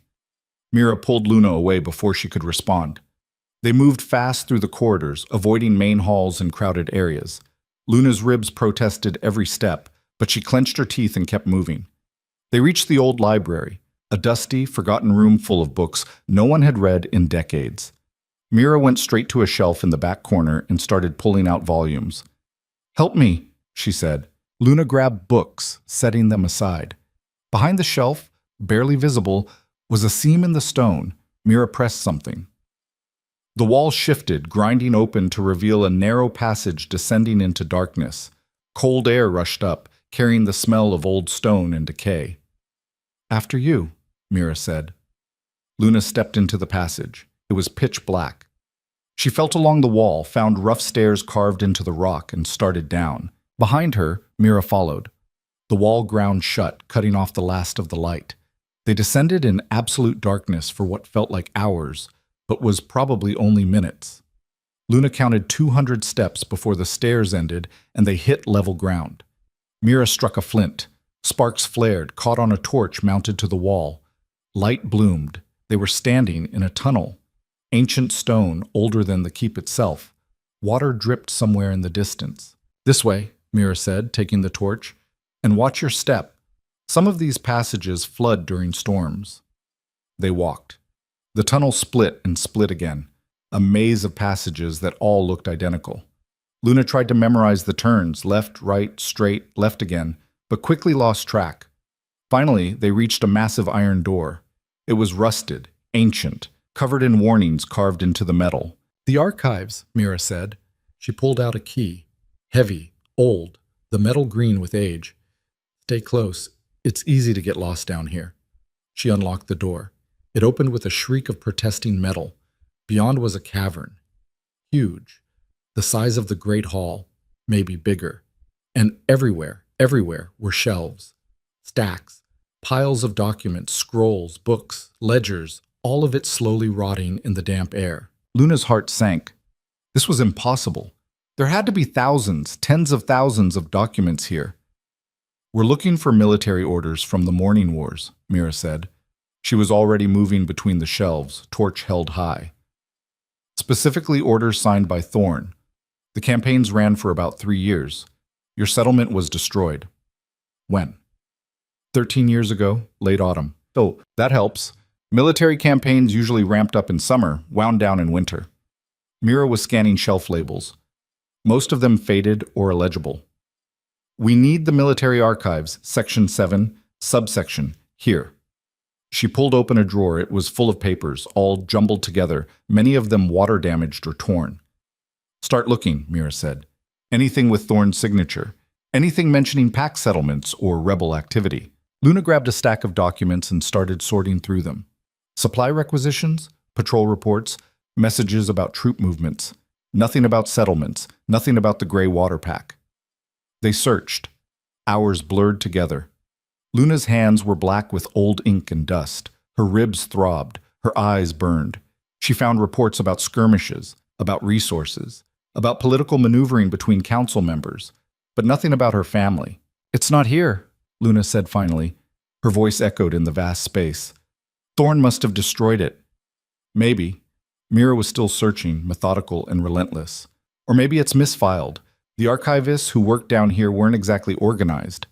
Mira pulled Luna away before she could respond. They moved fast through the corridors, avoiding main halls and crowded areas. Luna's ribs protested every step, but she clenched her teeth and kept moving. They reached the old library, a dusty, forgotten room full of books no one had read in decades. Mira went straight to a shelf in the back corner and started pulling out volumes. Help me, she said. Luna grabbed books, setting them aside. Behind the shelf, barely visible, was a seam in the stone. Mira pressed something. The wall shifted, grinding open to reveal a narrow passage descending into darkness. Cold air rushed up, carrying the smell of old stone and decay. After you, Mira said. Luna stepped into the passage. It was pitch black. She felt along the wall, found rough stairs carved into the rock, and started down. Behind her, Mira followed. The wall ground shut, cutting off the last of the light. They descended in absolute darkness for what felt like hours, but was probably only minutes. Luna counted 200 steps before the stairs ended and they hit level ground. Mira struck a flint. Sparks flared, caught on a torch mounted to the wall. Light bloomed. They were standing in a tunnel. Ancient stone, older than the keep itself. Water dripped somewhere in the distance. "This way," Mira said, taking the torch. "And watch your step. Some of these passages flood during storms." They walked. The tunnel split and split again, a maze of passages that all looked identical. Luna tried to memorize the turns, left, right, straight, left again, but quickly lost track. Finally, they reached a massive iron door. It was rusted, ancient, covered in warnings carved into the metal. "The archives," Mira said. She pulled out a key. Heavy, old, the metal green with age. "Stay close. It's easy to get lost down here." She unlocked the door. It opened with a shriek of protesting metal. Beyond was a cavern. Huge. The size of the Great Hall, maybe bigger. And everywhere were shelves. Stacks. Piles of documents, scrolls, books, ledgers, all of it slowly rotting in the damp air. Luna's heart sank. This was impossible. There had to be thousands, tens of thousands of documents here. "We're looking for military orders from the Morning Wars," Mira said. She was already moving between the shelves, torch held high. "Specifically orders signed by Thorn. The campaigns ran for about 3 years. Your settlement was destroyed." "When?" 13 years ago, late autumn. "Oh, that helps. Military campaigns usually ramped up in summer, wound down in winter." Mira was scanning shelf labels. Most of them faded or illegible. "We need the military archives, Section 7, subsection, here." She pulled open a drawer. It was full of papers, all jumbled together, many of them water-damaged or torn. "Start looking," Mira said. "Anything with Thorn's signature. Anything mentioning pact settlements or rebel activity." Luna grabbed a stack of documents and started sorting through them. Supply requisitions, patrol reports, messages about troop movements. Nothing about settlements, nothing about the Grey Water Pack. They searched. Hours blurred together. Luna's hands were black with old ink and dust. Her ribs throbbed. Her eyes burned. She found reports about skirmishes, about resources, about political maneuvering between council members, but nothing about her family. "It's not here," Luna said finally. Her voice echoed in the vast space. "Thorn must have destroyed it." Maybe. Mira was still searching, methodical and relentless. Or maybe it's misfiled. The archivists who worked down here weren't exactly organized.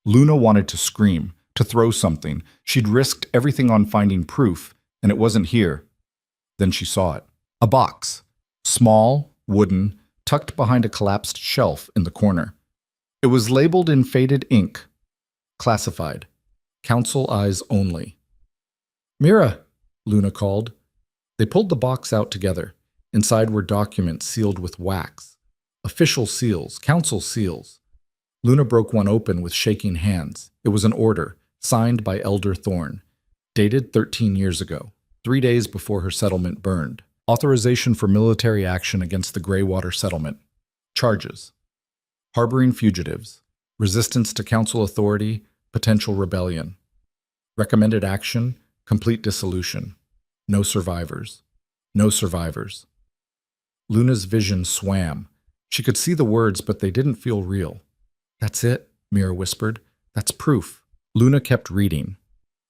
Luna wanted to scream, to throw something. She'd risked everything on finding proof, and it wasn't here. Then she saw it. A box. Small, wooden, tucked behind a collapsed shelf in the corner. It was labeled in faded ink. Classified. Council eyes only. "Mira," Luna called. They pulled the box out together. Inside were documents sealed with wax. Official seals, council seals. Luna broke one open with shaking hands. It was an order, signed by Elder Thorn, dated 13 years ago, 3 days before her settlement burned. Authorization for military action against the Greywater settlement. Charges: harboring fugitives, resistance to council authority, potential rebellion. Recommended action: complete dissolution. No survivors. No survivors. Luna's vision swam. She could see the words, but they didn't feel real. "That's it," Mira whispered. "That's proof." Luna kept reading.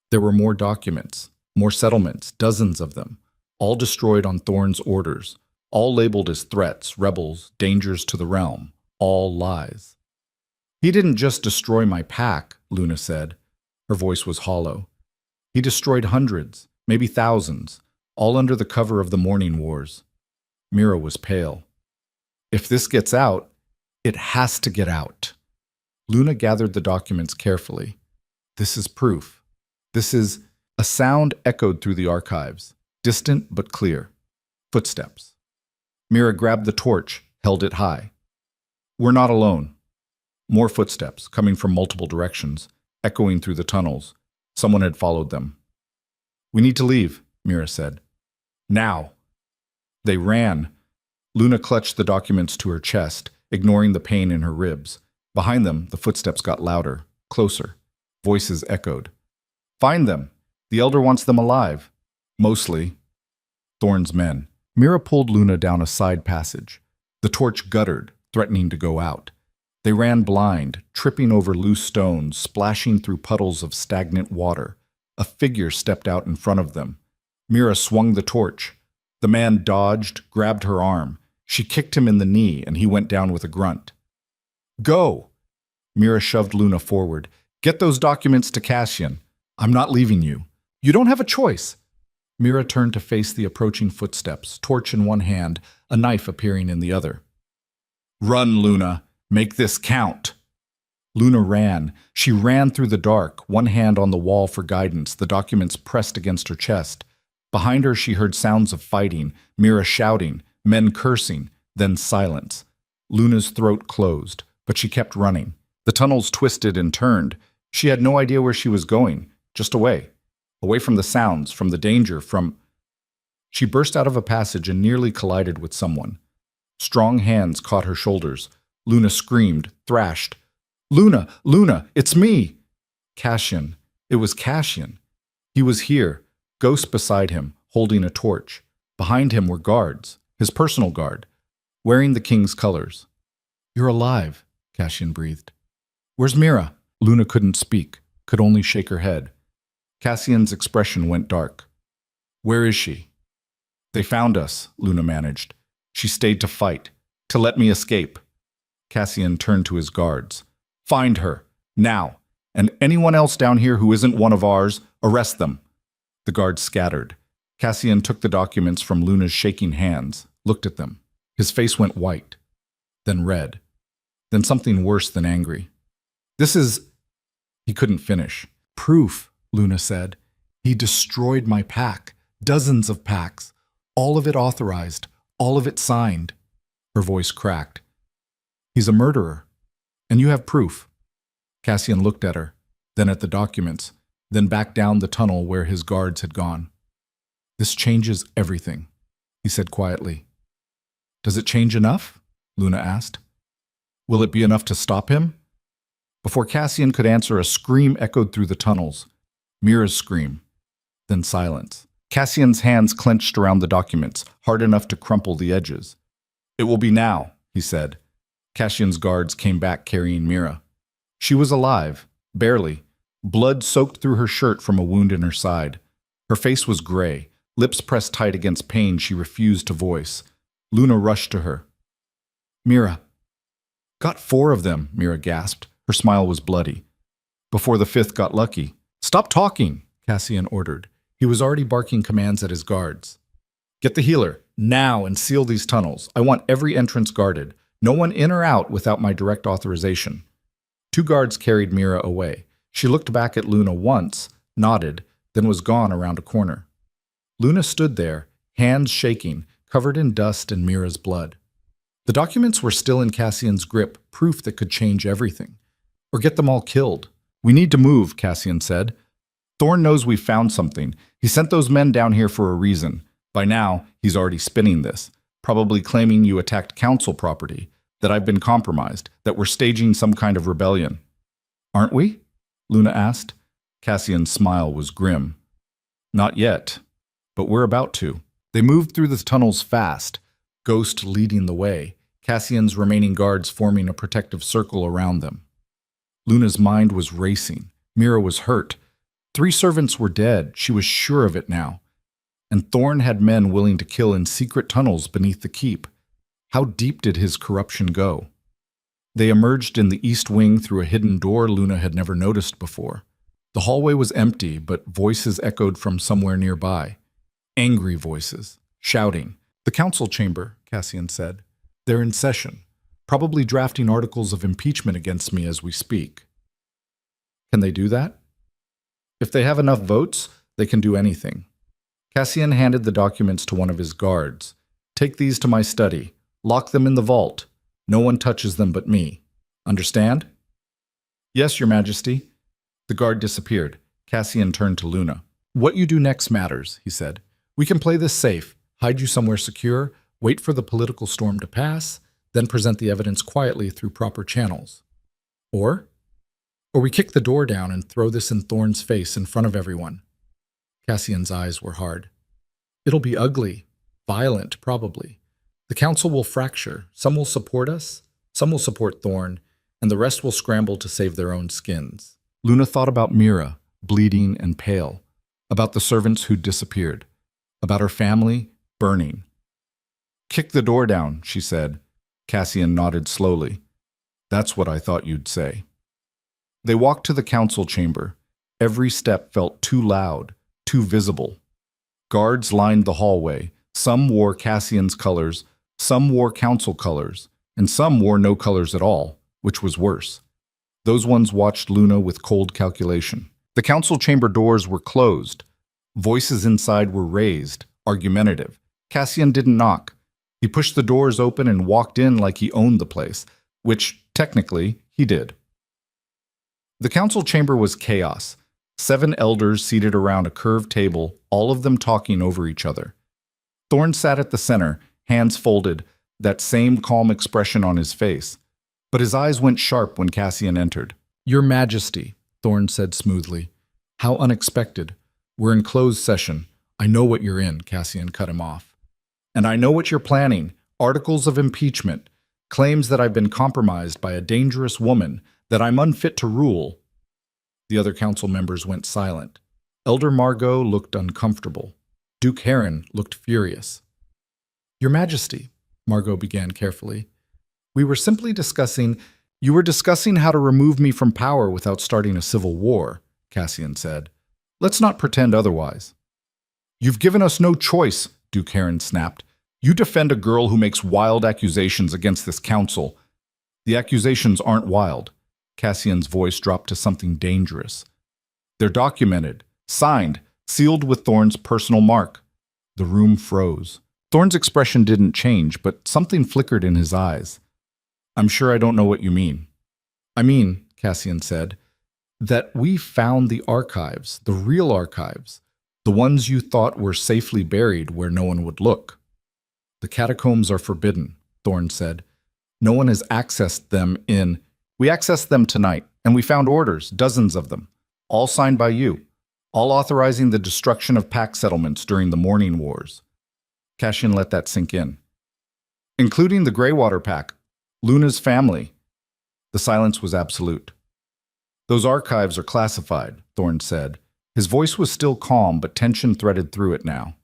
There were more documents, more settlements, dozens of them, all destroyed on Thorn's orders, all labeled as threats, rebels, dangers to the realm, all lies. "He didn't just destroy my pack," Luna said. Her voice was hollow. "He destroyed hundreds, maybe thousands, all under the cover of the Morning Wars." Mira was pale. "If this gets out, it has to get out." Luna gathered the documents carefully. "This is proof. This is..." A sound echoed through the archives, distant but clear. Footsteps. Mira grabbed the torch, held it high. "We're not alone." More footsteps, coming from multiple directions, echoing through the tunnels. Someone had followed them. "We need to leave," Mira said. "Now." They ran. Luna clutched the documents to her chest, ignoring the pain in her ribs. Behind them, the footsteps got louder, closer. Voices echoed. "Find them. The Elder wants them alive." "Mostly." Thorn's men. Mira pulled Luna down a side passage. The torch guttered, threatening to go out. They ran blind, tripping over loose stones, splashing through puddles of stagnant water. A figure stepped out in front of them. Mira swung the torch. The man dodged, grabbed her arm. She kicked him in the knee, and he went down with a grunt. Go! Mira shoved Luna forward. Get those documents to Cassian. I'm not leaving you. You don't have a choice. Mira turned to face the approaching footsteps, torch in one hand, a knife appearing in the other. Run, Luna. Make this count. Luna ran. She ran through the dark, one hand on the wall for guidance, the documents pressed against her chest. Behind her she heard sounds of fighting, Mira shouting, men cursing, then silence. Luna's throat closed, but she kept running. The tunnels twisted and turned. She had no idea where she was going, just away. Away from the sounds, from the danger, from... She burst out of a passage and nearly collided with someone. Strong hands caught her shoulders. Luna screamed, thrashed. Luna! Luna! It's me! Cassian. It was Cassian. He was here, ghost beside him, holding a torch. Behind him were guards, his personal guard, wearing the king's colors. You're alive, Cassian breathed. Where's Mira? Luna couldn't speak, could only shake her head. Cassian's expression went dark. Where is she? They found us, Luna managed. She stayed to fight, to let me escape. Cassian turned to his guards. Find her, now, and anyone else down here who isn't one of ours, arrest them. The guards scattered. Cassian took the documents from Luna's shaking hands, looked at them. His face went white, then red, then something worse than angry. This is... He couldn't finish. Proof, Luna said. He destroyed my pack, dozens of packs, all of it authorized, all of it signed. Her voice cracked. He's a murderer, and you have proof. Cassian looked at her, then at the documents, then back down the tunnel where his guards had gone. This changes everything, he said quietly. Does it change enough? Luna asked. Will it be enough to stop him? Before Cassian could answer, a scream echoed through the tunnels. Mira's scream, then silence. Cassian's hands clenched around the documents, hard enough to crumple the edges. It will be now, he said. Cassian's guards came back carrying Mira. She was alive, barely. Blood soaked through her shirt from a wound in her side. Her face was gray, lips pressed tight against pain she refused to voice. Luna rushed to her. Mira. Got 4 of them, Mira gasped. Her smile was bloody. Before the 5th got lucky. Stop talking, Cassian ordered. He was already barking commands at his guards. Get the healer, now, and seal these tunnels. I want every entrance guarded. No one in or out without my direct authorization. 2 guards carried Mira away. She looked back at Luna once, nodded, then was gone around a corner. Luna stood there, hands shaking, covered in dust and Mira's blood. The documents were still in Cassian's grip, proof that could change everything. Or get them all killed. We need to move, Cassian said. Thorn knows we've found something. He sent those men down here for a reason. By now, he's already spinning this, probably claiming you attacked council property, that I've been compromised, that we're staging some kind of rebellion. Aren't we? Luna asked. Cassian's smile was grim. Not yet, but we're about to. They moved through the tunnels fast, Ghost leading the way, Cassian's remaining guards forming a protective circle around them. Luna's mind was racing. Mira was hurt. 3 servants were dead. She was sure of it now. And Thorn had men willing to kill in secret tunnels beneath the keep. How deep did his corruption go? They emerged in the east wing through a hidden door Luna had never noticed before. The hallway was empty, but voices echoed from somewhere nearby. Angry voices, shouting. The council chamber, Cassian said. They're in session, probably drafting articles of impeachment against me as we speak. Can they do that? If they have enough votes, they can do anything. Cassian handed the documents to one of his guards. Take these to my study. Lock them in the vault. No one touches them but me. Understand? Yes, Your Majesty. The guard disappeared. Cassian turned to Luna. What you do next matters, he said. We can play this safe, hide you somewhere secure, wait for the political storm to pass, then present the evidence quietly through proper channels. Or we kick the door down and throw this in Thorn's face in front of everyone. Cassian's eyes were hard. It'll be ugly, violent, probably. The council will fracture. Some will support us, some will support Thorn, and the rest will scramble to save their own skins. Luna thought about Mira, bleeding and pale, about the servants who'd disappeared. about her family, burning. "Kick the door down," she said. Cassian nodded slowly. "That's what I thought you'd say." They walked to the council chamber. Every step felt too loud, too visible. Guards lined the hallway. Some wore Cassian's colors, some wore council colors, and some wore no colors at all, which was worse. Those ones watched Luna with cold calculation. The council chamber doors were closed. Voices inside were raised, argumentative. Cassian didn't knock. He pushed the doors open and walked in like he owned the place, which, technically, he did. The council chamber was chaos. 7 elders seated around a curved table, all of them talking over each other. Thorn sat at the center, hands folded, that same calm expression on his face. But his eyes went sharp when Cassian entered. "Your Majesty," Thorn said smoothly. "How unexpected. We're in closed session. I know what you're in," Cassian cut him off. "And I know what you're planning. Articles of impeachment. Claims that I've been compromised by a dangerous woman, that I'm unfit to rule." The other council members went silent. Elder Margot looked uncomfortable. Duke Heron looked furious. "Your Majesty," Margot began carefully, "we were simply discussing—" "You were discussing how to remove me from power without starting a civil war," Cassian said. "Let's not pretend otherwise." "You've given us no choice," Duke Heron snapped. "You defend a girl who makes wild accusations against this council." "The accusations aren't wild." Cassian's voice dropped to something dangerous. "They're documented, signed, sealed with Thorn's personal mark." The room froze. Thorn's expression didn't change, but something flickered in his eyes. "I'm sure I don't know what you mean." "I mean," Cassian said, "that we found the archives, the real archives, the ones you thought were safely buried where no one would look." "The catacombs are forbidden," Thorn said. "No one has accessed them in—" "We accessed them tonight, and we found orders, dozens of them, all signed by you, all authorizing the destruction of pack settlements during the Morning Wars." Cassian let that sink in. "Including the Greywater Pack, Luna's family." The silence was absolute. "Those archives are classified," Thorn said. His voice was still calm, but tension threaded through it now.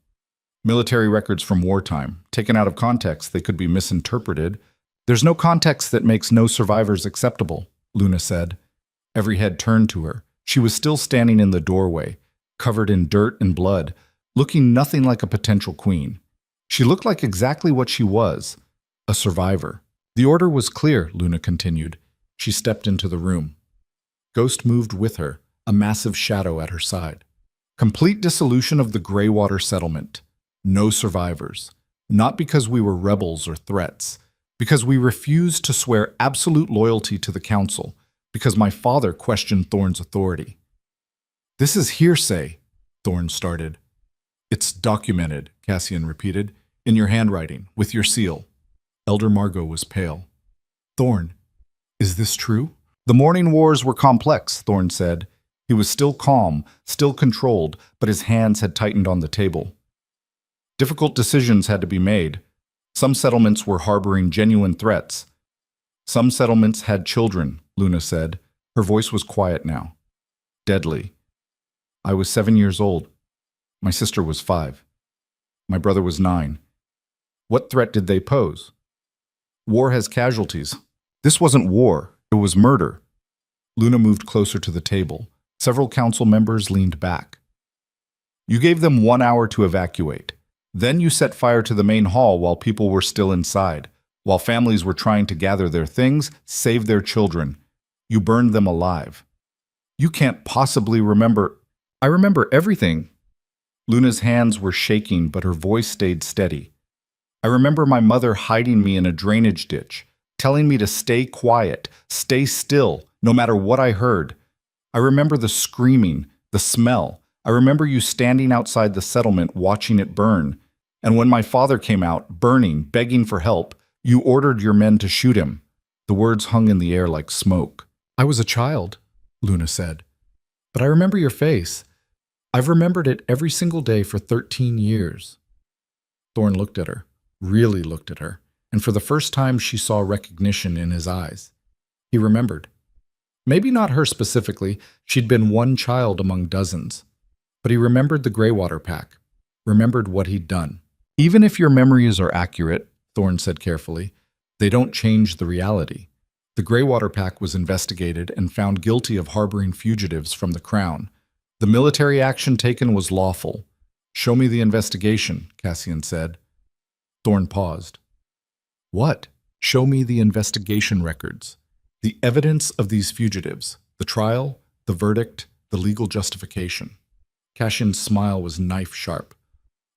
"Military records from wartime. Taken out of context, they could be misinterpreted." "There's no context that makes no survivors acceptable," Luna said. Every head turned to her. She was still standing in the doorway, covered in dirt and blood, looking nothing like a potential queen. She looked like exactly what she was, a survivor. "The order was clear," Luna continued. She stepped into the room. Ghost moved with her, a massive shadow at her side. "Complete dissolution of the Greywater settlement. No survivors. Not because we were rebels or threats. Because we refused to swear absolute loyalty to the council. Because my father questioned Thorn's authority." "This is hearsay," Thorn started. "It's documented," Cassian repeated, "in your handwriting, with your seal." Elder Margot was pale. "Thorn, is this true?" "The Morning Wars were complex," Thorn said. He was still calm, still controlled, but his hands had tightened on the table. "Difficult decisions had to be made. Some settlements were harboring genuine threats. Some settlements had children," Luna said. Her voice was quiet now. "Deadly. I was 7 years old. My sister was 5. My brother was 9. What threat did they pose? War has casualties. This wasn't war. It was murder." Luna moved closer to the table. Several council members leaned back. "You gave them 1 hour to evacuate. Then you set fire to the main hall while people were still inside, while families were trying to gather their things, save their children. You burned them alive. You can't possibly remember—" "I remember everything." Luna's hands were shaking, but her voice stayed steady. "I remember my mother hiding me in a drainage ditch, telling me to stay quiet, stay still, no matter what I heard. I remember the screaming, the smell. I remember you standing outside the settlement watching it burn. And when my father came out, burning, begging for help, you ordered your men to shoot him." The words hung in the air like smoke. "I was a child," Luna said. "But I remember your face. I've remembered it every single day for 13 years. Thorn looked at her, really looked at her, and for the first time she saw recognition in his eyes. He remembered. Maybe not her specifically, she'd been one child among dozens. But he remembered the Greywater Pack. remembered what he'd done. Even if your memories are accurate, Thorne said carefully, they don't change the reality. The Greywater Pack was investigated and found guilty of harboring fugitives from the Crown. The military action taken was lawful. Show me the investigation, Cassian said. Thorne paused. What? Show me the investigation records. The evidence of these fugitives. The trial, the verdict, the legal justification. Cassian's smile was knife-sharp.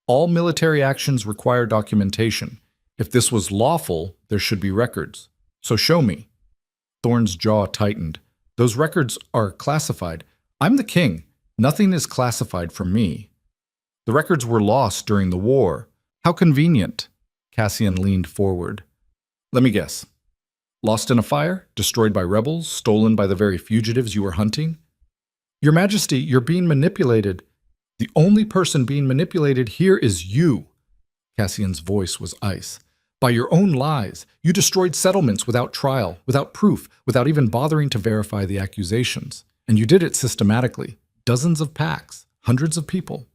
All military actions require documentation. If this was lawful, there should be records. So show me. Thorne's jaw tightened. Those records are classified. I'm the king. Nothing is classified from me. The records were lost during the war. How convenient. Cassian leaned forward. Let me guess. Lost in a fire? Destroyed by rebels? Stolen by the very fugitives you were hunting? Your Majesty, you're being manipulated. The only person being manipulated here is you. Cassian's voice was ice. By your own lies, you destroyed settlements without trial, without proof, without even bothering to verify the accusations. And you did it systematically. Dozens of packs, hundreds of people.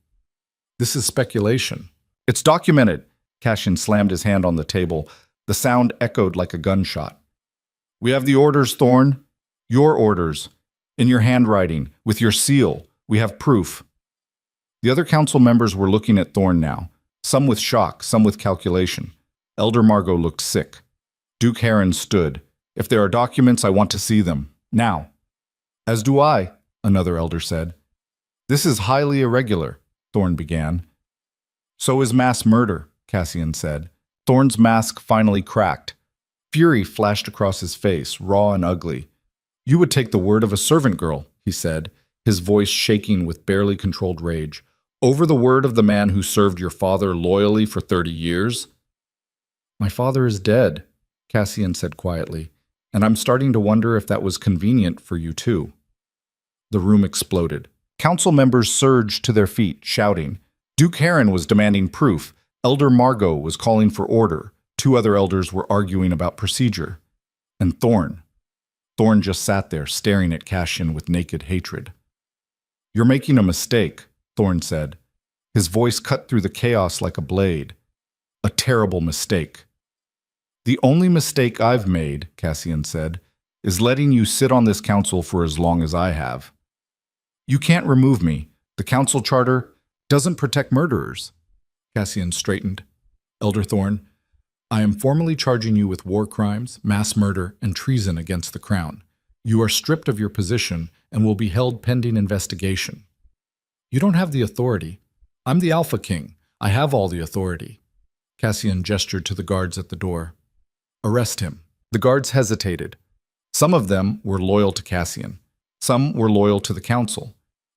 This is speculation. It's documented. Cassian slammed his hand on the table. The sound echoed like a gunshot. We have the orders, Thorne. Your orders. In your handwriting, with your seal. We have proof. The other council members were looking at Thorne now, some with shock, some with calculation. Elder Margot looked sick. Duke Heron stood. If there are documents, I want to see them. Now. As do I, another elder said. This is highly irregular, Thorne began. So is mass murder, Cassian said. Thorne's mask finally cracked. Fury flashed across his face, raw and ugly. You would take the word of a servant girl, he said, his voice shaking with barely controlled rage, over the word of the man who served your father loyally for 30 years? My father is dead, Cassian said quietly, and I'm starting to wonder if that was convenient for you too. The room exploded. Council members surged to their feet, shouting. Duke Heron was demanding proof. Elder Margot was calling for order. 2 other elders were arguing about procedure. And Thorne just sat there, staring at Cassian with naked hatred. You're making a mistake, Thorne said. His voice cut through the chaos like a blade. A terrible mistake. The only mistake I've made, Cassian said, is letting you sit on this council for as long as I have. You can't remove me. The council charter doesn't protect murderers. Cassian straightened. Elder Thorne, I am formally charging you with war crimes, mass murder, and treason against the crown. You are stripped of your position and will be held pending investigation. You don't have the authority. I'm the Alpha King. I have all the authority. Cassian gestured to the guards at the door. Arrest him. The guards hesitated. Some of them were loyal to Cassian. Some were loyal to the council.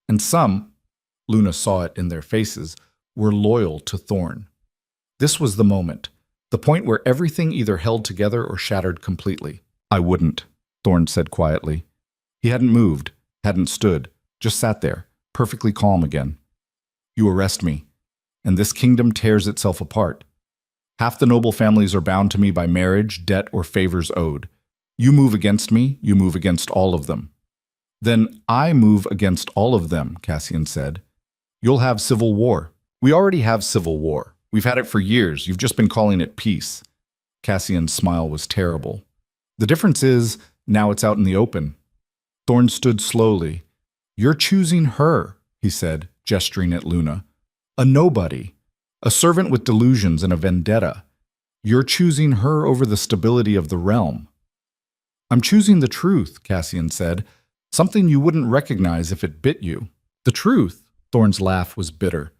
And some, Luna saw it in their faces, were loyal to Thorne. This was the moment. The point where everything either held together or shattered completely. I wouldn't, Thorne said quietly. He hadn't moved, hadn't stood, just sat there, perfectly calm again. You arrest me, and this kingdom tears itself apart. Half the noble families are bound to me by marriage, debt, or favors owed. You move against me, you move against all of them. Then I move against all of them, Cassian said. You'll have civil war. We already have civil war. We've had it for years. You've just been calling it peace. Cassian's smile was terrible. The difference is, now it's out in the open. Thorne stood slowly. You're choosing her, he said, gesturing at Luna. A nobody. A servant with delusions and a vendetta. You're choosing her over the stability of the realm. I'm choosing the truth, Cassian said. Something you wouldn't recognize if it bit you. The truth? Thorne's laugh was bitter.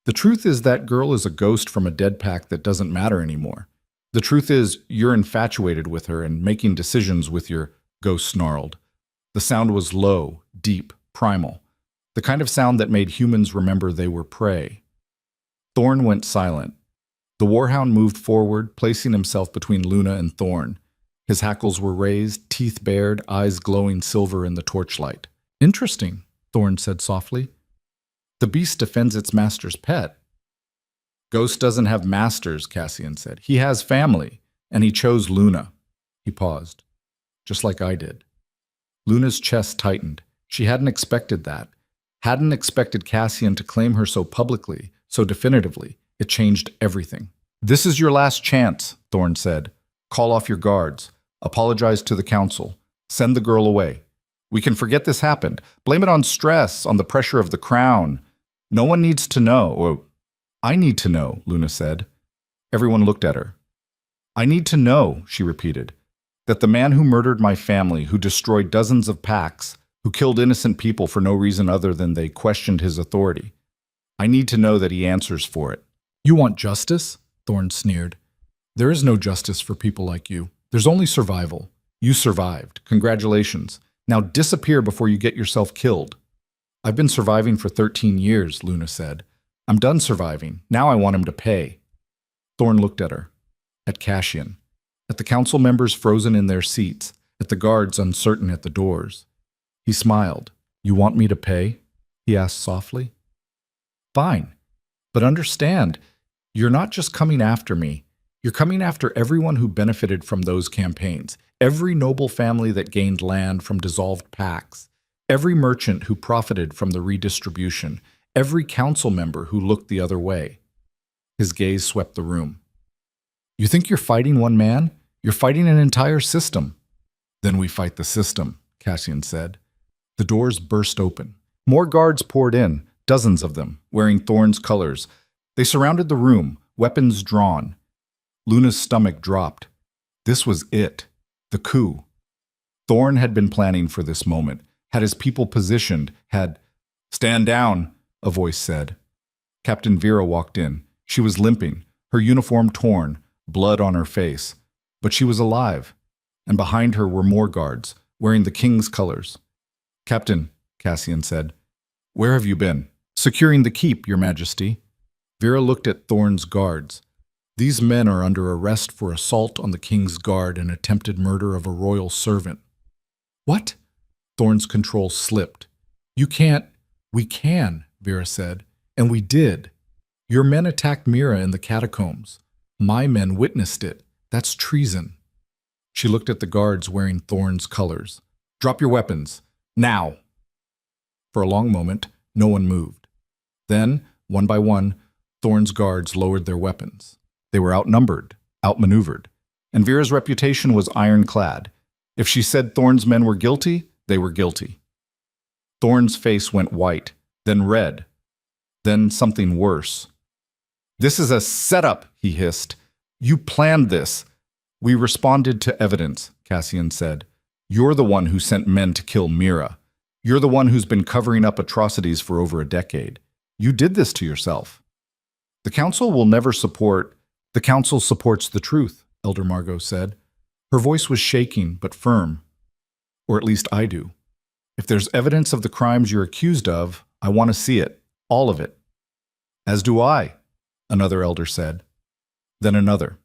The truth is that girl is a ghost from a dead pack that doesn't matter anymore. The truth is you're infatuated with her and making decisions with your ghost snarled. The sound was low, deep, primal. The kind of sound that made humans remember they were prey. Thorne went silent. The Warhound moved forward, placing himself between Luna and Thorne. His hackles were raised, teeth bared, eyes glowing silver in the torchlight. Interesting, Thorne said softly. The beast defends its master's pet. Ghost doesn't have masters, Cassian said. He has family, and he chose Luna. He paused. Just like I did. Luna's chest tightened. She hadn't expected that. Hadn't expected Cassian to claim her so publicly, so definitively. It changed everything. "This is your last chance," Thorne said. "Call off your guards. Apologize to the council. Send the girl away. We can forget this happened. Blame it on stress, on the pressure of the crown. No one needs to know." "Or, I need to know," Luna said. Everyone looked at her. "I need to know," she repeated, "that the man who murdered my family, who destroyed dozens of packs, who killed innocent people for no reason other than they questioned his authority, I need to know that he answers for it." "You want justice?" Thorne sneered. "There is no justice for people like you. There's only survival. You survived. Congratulations. Now disappear before you get yourself killed." "I've been surviving for 13 years, Luna said. "I'm done surviving. Now I want him to pay." Thorne looked at her, at Cassian, at the council members frozen in their seats, at the guards uncertain at the doors. He smiled. "You want me to pay?" he asked softly. "Fine. But understand, you're not just coming after me. You're coming after everyone who benefited from those campaigns, every noble family that gained land from dissolved packs, every merchant who profited from the redistribution, every council member who looked the other way." His gaze swept the room. "You think you're fighting one man? You're fighting an entire system." "Then we fight the system," Cassian said. The doors burst open. More guards poured in, dozens of them, wearing Thorne's colors. They surrounded the room, weapons drawn. Luna's stomach dropped. This was it. The coup. Thorne had been planning for this moment, had his people positioned, had— "Stand down," a voice said. Captain Vera walked in. She was limping, her uniform torn, blood on her face. But she was alive, and behind her were more guards, wearing the king's colors. "Captain," Cassian said, "where have you been?" "Securing the keep, Your Majesty." Vera looked at Thorne's guards. "These men are under arrest for assault on the king's guard and attempted murder of a royal servant." "What?" Thorne's control slipped. "You can't—" "We can," Vera said, "and we did. Your men attacked Mira in the catacombs. My men witnessed it. That's treason." She looked at the guards wearing Thorne's colors. "Drop your weapons. Now!" For a long moment, no one moved. Then, one by one, Thorne's guards lowered their weapons. They were outnumbered, outmaneuvered, and Vera's reputation was ironclad. If she said Thorne's men were guilty, they were guilty. Thorne's face went white, then red, then something worse. "This is a setup," he hissed. "You planned this." "We responded to evidence," Cassian said. "You're the one who sent men to kill Mira. You're the one who's been covering up atrocities for over a decade. You did this to yourself." "The council will never support—" "The council supports the truth," Elder Margot said. Her voice was shaking but firm. "Or at least I do. If there's evidence of the crimes you're accused of, I want to see it. All of it." "As do I," another elder said. Then another.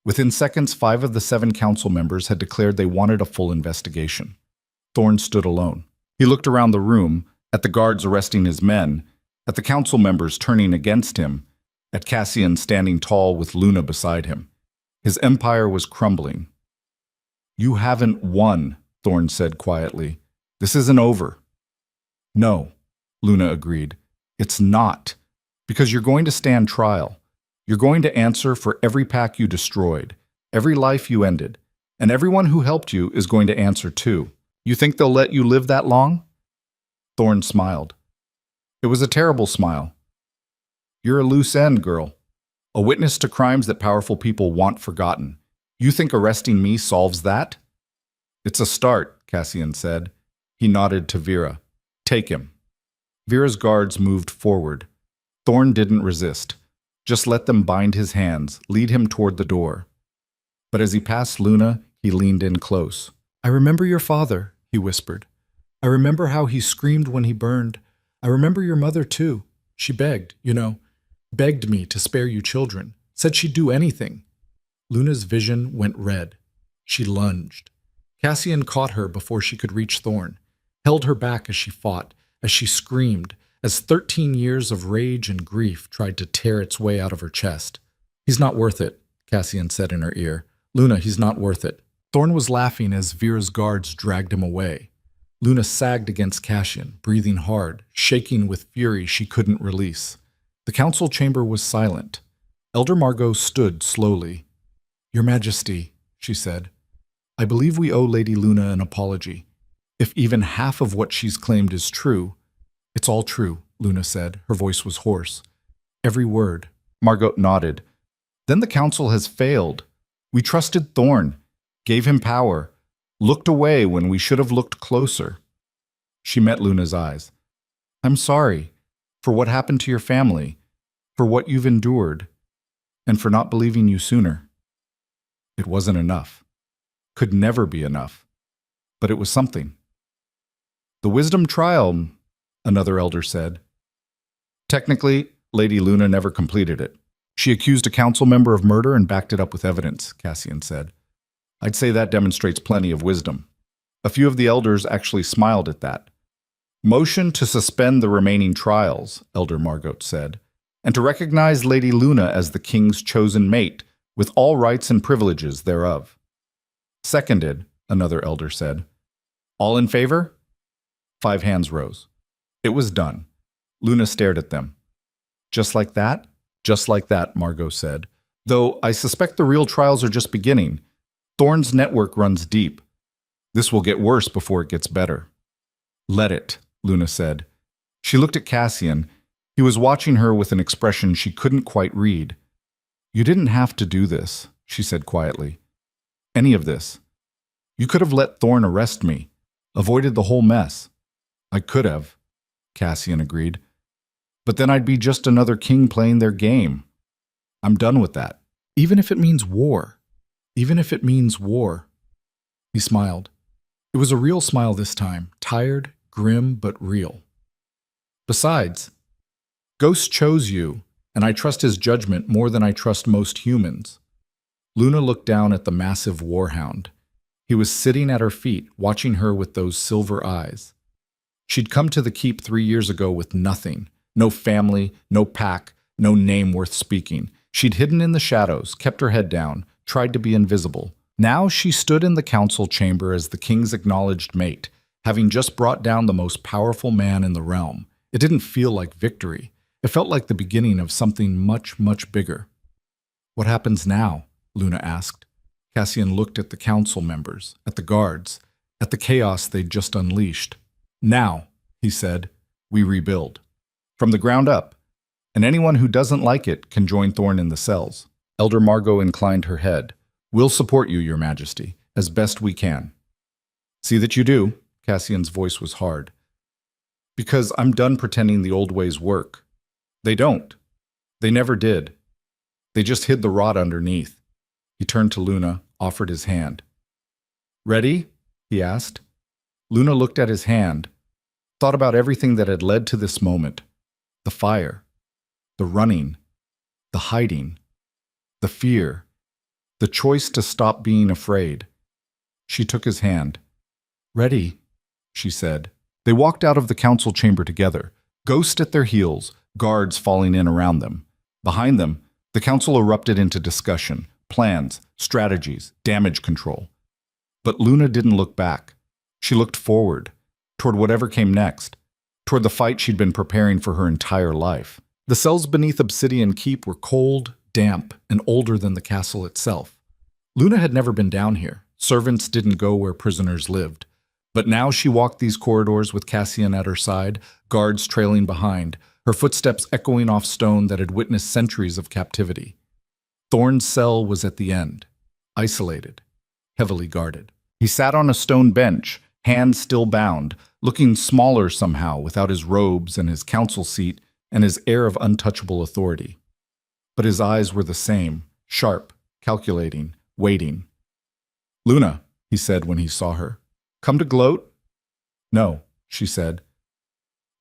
Within seconds, 5 of the 7 council members had declared they wanted a full investigation. Thorne stood alone. He looked around the room, at the guards arresting his men, at the council members turning against him, at Cassian standing tall with Luna beside him. His empire was crumbling. "You haven't won," Thorne said quietly. "This isn't over." "No," Luna agreed. "It's not. Because you're going to stand trial. You're going to answer for every pack you destroyed, every life you ended, and everyone who helped you is going to answer too. You think they'll let you live that long?" Thorne smiled. It was a terrible smile. "You're a loose end, girl. A witness to crimes that powerful people want forgotten. You think arresting me solves that?" "It's a start," Cassian said. He nodded to Vera. "Take him." Vera's guards moved forward. Thorne didn't resist. Just let them bind his hands, lead him toward the door. But as he passed Luna, he leaned in close. "I remember your father," he whispered. "I remember how he screamed when he burned. I remember your mother, too. She begged, begged me to spare you children, said she'd do anything." Luna's vision went red. She lunged. Cassian caught her before she could reach Thorne, held her back as she fought, as she screamed, as 13 years of rage and grief tried to tear its way out of her chest. "He's not worth it," Cassian said in her ear. "Luna, he's not worth it." Thorne was laughing as Vera's guards dragged him away. Luna sagged against Cassian, breathing hard, shaking with fury she couldn't release. The council chamber was silent. Elder Margot stood slowly. "Your Majesty," she said, "I believe we owe Lady Luna an apology. If even half of what she's claimed is true—" "It's all true," Luna said. Her voice was hoarse. "Every word." Margot nodded. "Then the council has failed. We trusted Thorn, gave him power, looked away when we should have looked closer." She met Luna's eyes. "I'm sorry for what happened to your family, for what you've endured, and for not believing you sooner." It wasn't enough. Could never be enough. But it was something. "The wisdom trial," another elder said. "Technically, Lady Luna never completed it. She accused a council member of murder and backed it up with evidence," Cassian said. "I'd say that demonstrates plenty of wisdom." A few of the elders actually smiled at that. "Motion to suspend the remaining trials," Elder Margot said, "and to recognize Lady Luna as the king's chosen mate, with all rights and privileges thereof." "Seconded," another elder said. "All in favor?" 5 hands rose. It was done. Luna stared at them. "Just like that?" "Just like that," Margot said. "Though I suspect the real trials are just beginning. Thorn's network runs deep. This will get worse before it gets better." "Let it," Luna said. She looked at Cassian. He was watching her with an expression she couldn't quite read. "You didn't have to do this," she said quietly. "Any of this. You could have let Thorn arrest me, avoided the whole mess." "I could have," Cassian agreed. "But then I'd be just another king playing their game. I'm done with that. Even if it means war. Even if it means war." He smiled. It was a real smile this time, tired, grim, but real. "Besides, Ghost chose you, and I trust his judgment more than I trust most humans." Luna looked down at the massive warhound. He was sitting at her feet, watching her with those silver eyes. She'd come to the keep 3 years ago with nothing. No family, no pack, no name worth speaking. She'd hidden in the shadows, kept her head down, tried to be invisible. Now she stood in the council chamber as the king's acknowledged mate, having just brought down the most powerful man in the realm. It didn't feel like victory. It felt like the beginning of something much, much bigger. "What happens now?" Luna asked. Cassian looked at the council members, at the guards, at the chaos they'd just unleashed. "Now," he said, "we rebuild. From the ground up. And anyone who doesn't like it can join Thorn in the cells." Elder Margot inclined her head. "We'll support you, Your Majesty, as best we can." "See that you do," Cassian's voice was hard. "Because I'm done pretending the old ways work. They don't. They never did. They just hid the rot underneath." He turned to Luna, offered his hand. "Ready?" he asked. Luna looked at his hand, thought about everything that had led to this moment. The fire, the running, the hiding, the fear, the choice to stop being afraid. She took his hand. "Ready," she said. They walked out of the council chamber together, Ghost at their heels, guards falling in around them. Behind them, the council erupted into discussion, plans, strategies, damage control. But Luna didn't look back. She looked forward, toward whatever came next, toward the fight she'd been preparing for her entire life. The cells beneath Obsidian Keep were cold, damp, and older than the castle itself. Luna had never been down here. Servants didn't go where prisoners lived. But now she walked these corridors with Cassian at her side, guards trailing behind, her footsteps echoing off stone that had witnessed centuries of captivity. Thorn's cell was at the end, isolated, heavily guarded. He sat on a stone bench, hands still bound, looking smaller somehow without his robes and his council seat and his air of untouchable authority. But his eyes were the same, sharp, calculating, waiting. "Luna," he said when he saw her. "Come to gloat?" "No," she said.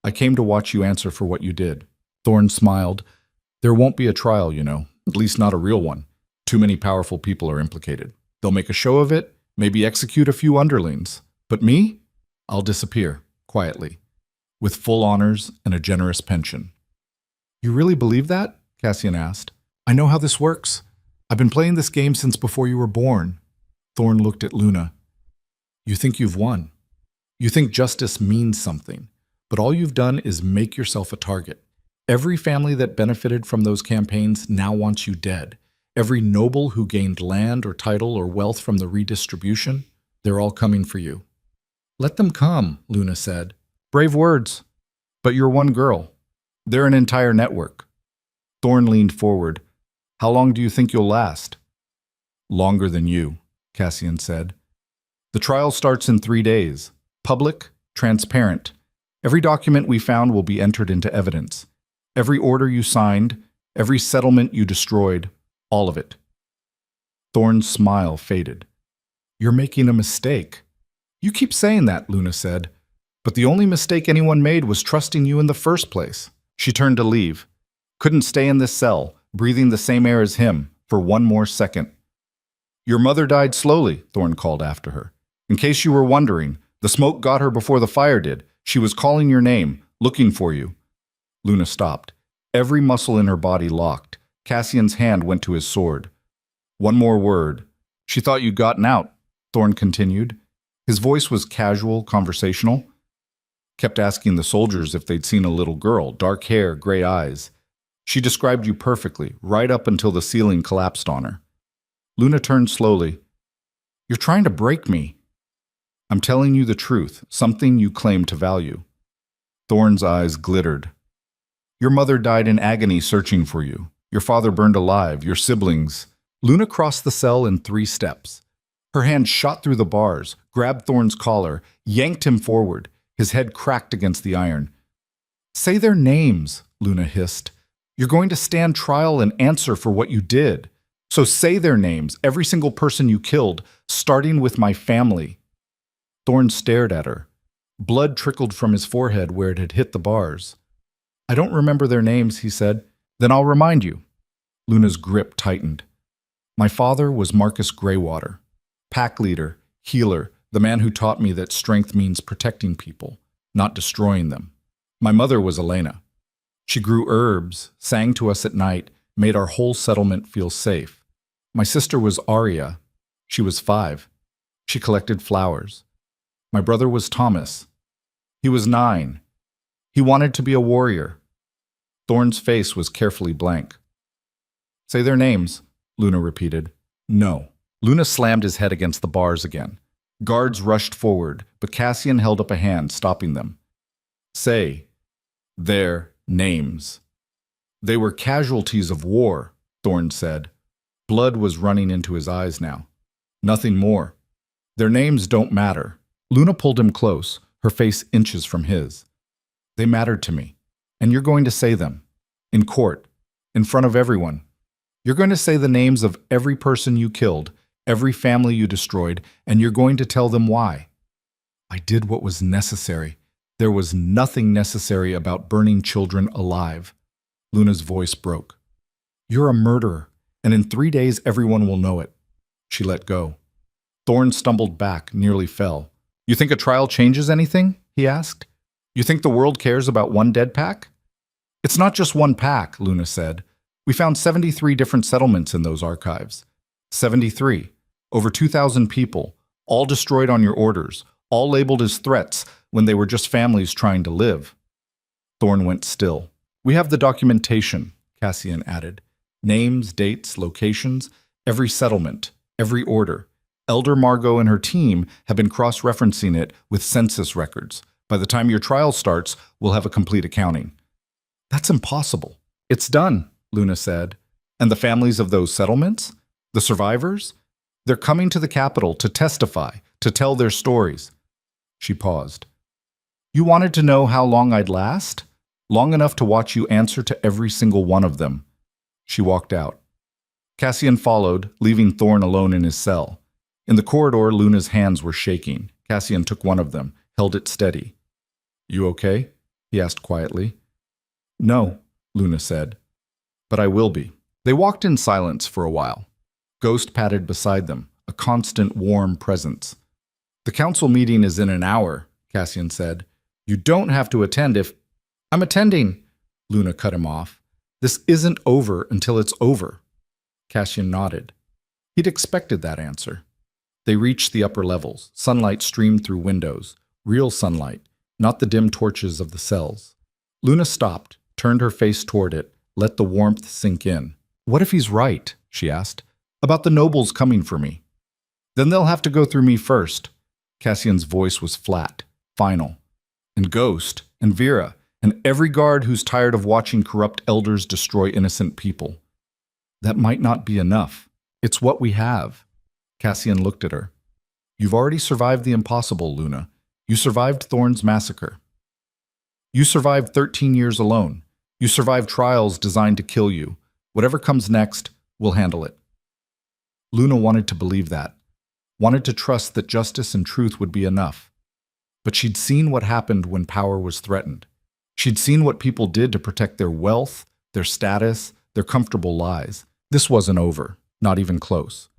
"I came to watch you answer for what you did." Thorn smiled. "There won't be a trial, you know, at least not a real one. Too many powerful people are implicated. They'll make a show of it, maybe execute a few underlings. But me? I'll disappear, quietly, with full honors and a generous pension." "You really believe that?" Cassian asked. "I know how this works. I've been playing this game since before you were born." Thorn looked at Luna. "You think you've won. You think justice means something, but all you've done is make yourself a target. Every family that benefited from those campaigns now wants you dead. Every noble who gained land or title or wealth from the redistribution, they're all coming for you. Let them come, Luna said. Brave words. But you're one girl. They're an entire network. Thorn leaned forward. How long do you think you'll last? Longer than you, Cassian said. The trial starts in 3 days. Public, transparent. Every document we found will be entered into evidence. Every order you signed, every settlement you destroyed, all of it. Thorn's smile faded. You're making a mistake. You keep saying that, Luna said. But the only mistake anyone made was trusting you in the first place. She turned to leave. Couldn't stay in this cell, breathing the same air as him, for one more second. Your mother died slowly, Thorn called after her. In case you were wondering, the smoke got her before the fire did. She was calling your name, looking for you. Luna stopped. Every muscle in her body locked. Cassian's hand went to his sword. One more word. She thought you'd gotten out, Thorn continued. His voice was casual, conversational. Kept asking the soldiers if they'd seen a little girl, dark hair, gray eyes. She described you perfectly, right up until the ceiling collapsed on her. Luna turned slowly. You're trying to break me. I'm telling you the truth, something you claim to value. Thorn's eyes glittered. Your mother died in agony searching for you. Your father burned alive, your siblings. Luna crossed the cell in 3 steps. Her hand shot through the bars, grabbed Thorn's collar, yanked him forward. His head cracked against the iron. Say their names, Luna hissed. You're going to stand trial and answer for what you did. So say their names, every single person you killed, starting with my family. Thorn stared at her. Blood trickled from his forehead where it had hit the bars. I don't remember their names, he said. Then I'll remind you. Luna's grip tightened. My father was Marcus Greywater, pack leader, healer, the man who taught me that strength means protecting people, not destroying them. My mother was Elena. She grew herbs, sang to us at night, made our whole settlement feel safe. My sister was Aria. She was 5. She collected flowers. My brother was Thomas. He was 9. He wanted to be a warrior. Thorn's face was carefully blank. Say their names, Luna repeated. No. Luna slammed his head against the bars again. Guards rushed forward, but Cassian held up a hand, stopping them. Say their names. They were casualties of war, Thorn said. Blood was running into his eyes now. Nothing more. Their names don't matter. Luna pulled him close, her face inches from his. They mattered to me, and you're going to say them. In court, in front of everyone. You're going to say the names of every person you killed, every family you destroyed, and you're going to tell them why. I did what was necessary. There was nothing necessary about burning children alive. Luna's voice broke. You're a murderer, and in 3 days everyone will know it. She let go. Thorn stumbled back, nearly fell. You think a trial changes anything? He asked. You think the world cares about one dead pack? It's not just one pack, Luna said. We found 73 different settlements in those archives. 73. Over 2,000 people, all destroyed on your orders, all labeled as threats when they were just families trying to live. Thorn went still. We have the documentation, Cassian added. Names, dates, locations, every settlement, every order. Elder Margot and her team have been cross-referencing it with census records. By the time your trial starts, we'll have a complete accounting. That's impossible. It's done, Luna said. And the families of those settlements? The survivors? They're coming to the capital to testify, to tell their stories. She paused. You wanted to know how long I'd last? Long enough to watch you answer to every single one of them. She walked out. Cassian followed, leaving Thorn alone in his cell. In the corridor, Luna's hands were shaking. Cassian took one of them, held it steady. You okay? He asked quietly. No, Luna said. But I will be. They walked in silence for a while. Ghost padded beside them, a constant warm presence. The council meeting is in an hour, Cassian said. You don't have to attend if... I'm attending, Luna cut him off. This isn't over until it's over. Cassian nodded. He'd expected that answer. They reached the upper levels. Sunlight streamed through windows. real sunlight, not the dim torches of the cells. Luna stopped, turned her face toward it, let the warmth sink in. "What if he's right?" she asked. "About the nobles coming for me?" "Then they'll have to go through me first." Cassian's voice was flat, final. "And Ghost, and Vera, and every guard who's tired of watching corrupt elders destroy innocent people. That might not be enough. It's what we have." Cassian looked at her. "You've already survived the impossible, Luna. You survived Thorn's massacre. You survived 13 years alone. You survived trials designed to kill you. Whatever comes next, we'll handle it." Luna wanted to believe that, wanted to trust that justice and truth would be enough. But she'd seen what happened when power was threatened. She'd seen what people did to protect their wealth, their status, their comfortable lives. This wasn't over, not even close.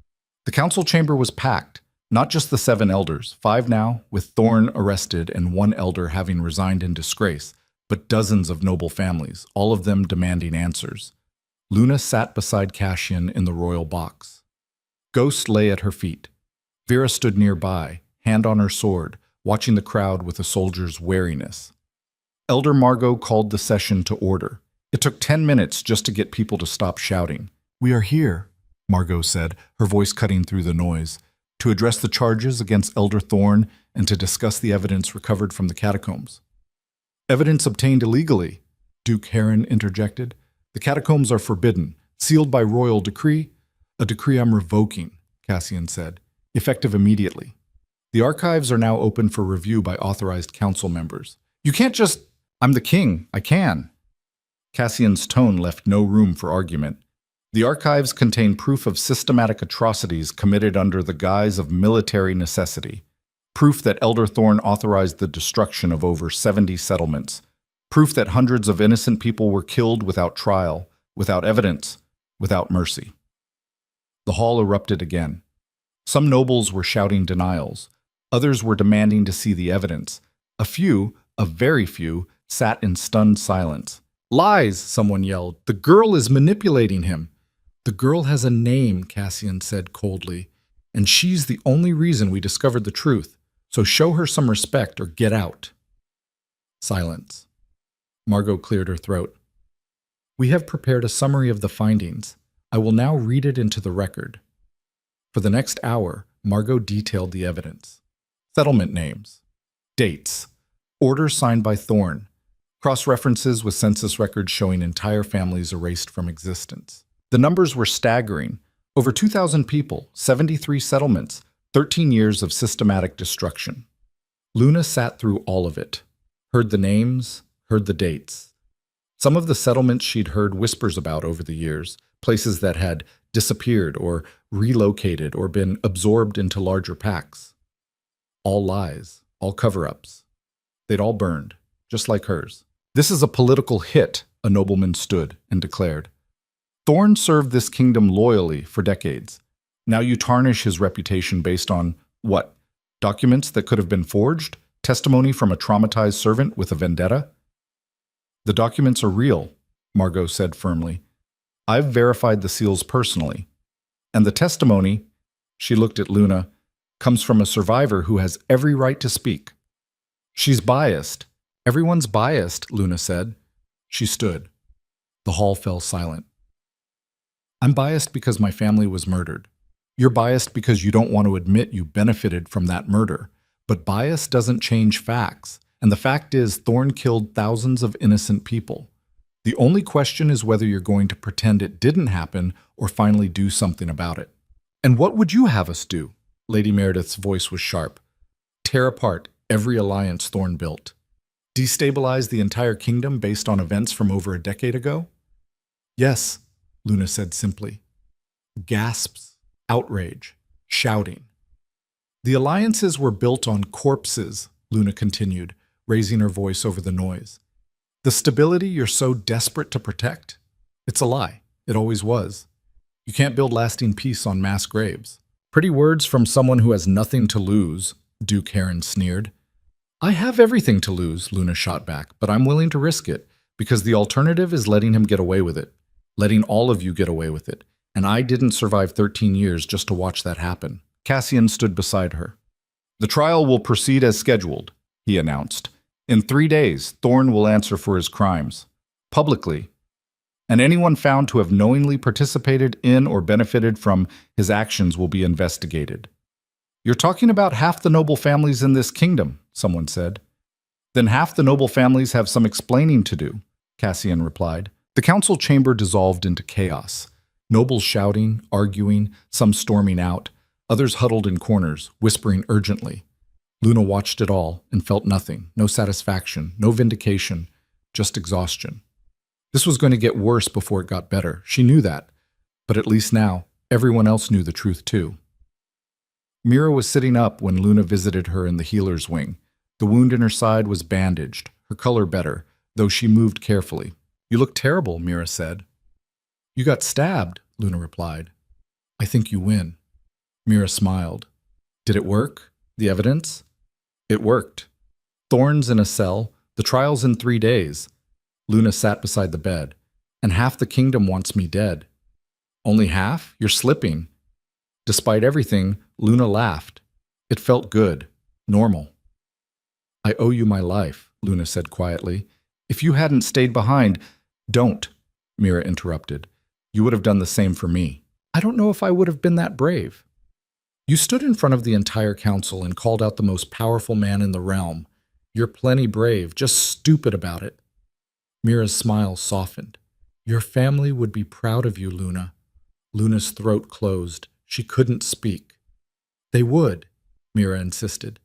The council chamber was packed, not just the 7 elders, 5 now, with Thorn arrested and 1 elder having resigned in disgrace, but dozens of noble families, all of them demanding answers. Luna sat beside Cassian in the royal box. Ghost lay at her feet. Vera stood nearby, hand on her sword, watching the crowd with a soldier's wariness. Elder Margot called the session to order. It took 10 minutes just to get people to stop shouting. "We are here," Margot said, her voice cutting through the noise, "to address the charges against Elder Thorn and to discuss the evidence recovered from the catacombs." "Evidence obtained illegally," Duke Heron interjected. "The catacombs are forbidden, sealed by royal decree." "A decree I'm revoking," Cassian said, "effective immediately. The archives are now open for review by authorized council members." "You can't just—" "I'm the king. I can." Cassian's tone left no room for argument. The archives contain proof of systematic atrocities committed under the guise of military necessity. Proof that Elder Thorn authorized the destruction of over 70 settlements. Proof that hundreds of innocent people were killed without trial, without evidence, without mercy. The hall erupted again. Some nobles were shouting denials. Others were demanding to see the evidence. A few, a very few, sat in stunned silence. "Lies!" someone yelled. "The girl is manipulating him." "The girl has a name," Cassian said coldly, "and she's the only reason we discovered the truth. So show her some respect or get out." Silence. Margot cleared her throat. "We have prepared a summary of the findings. I will now read it into the record." For the next hour, Margot detailed the evidence. Settlement names. Dates. Orders signed by Thorn. Cross-references with census records showing entire families erased from existence. The numbers were staggering. Over 2,000 people, 73 settlements, 13 years of systematic destruction. Luna sat through all of it. Heard the names, heard the dates. Some of the settlements she'd heard whispers about over the years, places that had disappeared or relocated or been absorbed into larger packs. All lies, all cover-ups. They'd all burned, just like hers. "This is a political hit," a nobleman stood and declared. "Thorn served this kingdom loyally for decades. Now you tarnish his reputation based on, what? Documents that could have been forged? Testimony from a traumatized servant with a vendetta?" "The documents are real," Margot said firmly. "I've verified the seals personally. And the testimony," she looked at Luna, "comes from a survivor who has every right to speak." "She's biased." "Everyone's biased," Luna said. She stood. The hall fell silent. "I'm biased because my family was murdered. You're biased because you don't want to admit you benefited from that murder. But bias doesn't change facts. And the fact is, Thorn killed thousands of innocent people. The only question is whether you're going to pretend it didn't happen or finally do something about it." "And what would you have us do?" Lady Meredith's voice was sharp. "Tear apart every alliance Thorn built. Destabilize the entire kingdom based on events from over a decade ago?" "Yes," Luna said simply. Gasps, outrage, shouting. "The alliances were built on corpses," Luna continued, raising her voice over the noise. "The stability you're so desperate to protect? It's a lie. It always was. You can't build lasting peace on mass graves." "Pretty words from someone who has nothing to lose," Duke Heron sneered. "I have everything to lose," Luna shot back, "but I'm willing to risk it, because the alternative is letting him get away with it. Letting all of you get away with it. And I didn't survive 13 years just to watch that happen." Cassian stood beside her. "The trial will proceed as scheduled. he announced. In 3 days, Thorn will answer for his crimes. Publicly. And anyone found to have knowingly participated in or benefited from his actions will be investigated. You're talking about half the noble families in this kingdom, someone said. Then half the noble families have some explaining to do, Cassian replied. The council chamber dissolved into chaos. Nobles shouting, arguing, some storming out, others huddled in corners, whispering urgently. Luna watched it all and felt nothing, no satisfaction, no vindication, just exhaustion. This was going to get worse before it got better. She knew that. But at least now, everyone else knew the truth too. Mira was sitting up when Luna visited her in the healer's wing. The wound in her side was bandaged, her color better, though she moved carefully. You look terrible, Mira said. You got stabbed, Luna replied. I think you win. Mira smiled. Did it work? The evidence? It worked. Thorns in a cell, the trial's in 3 days. Luna sat beside the bed. And half the kingdom wants me dead. Only half? You're slipping. Despite everything, Luna laughed. It felt good, normal. I owe you my life, Luna said quietly. If you hadn't stayed behind, don't, Mira interrupted. You would have done the same for me. I don't know if I would have been that brave. You stood in front of the entire council and called out the most powerful man in the realm. You're plenty brave, just stupid about it. Mira's smile softened. Your family would be proud of you, Luna. Luna's throat closed. She couldn't speak. They would, Mira insisted.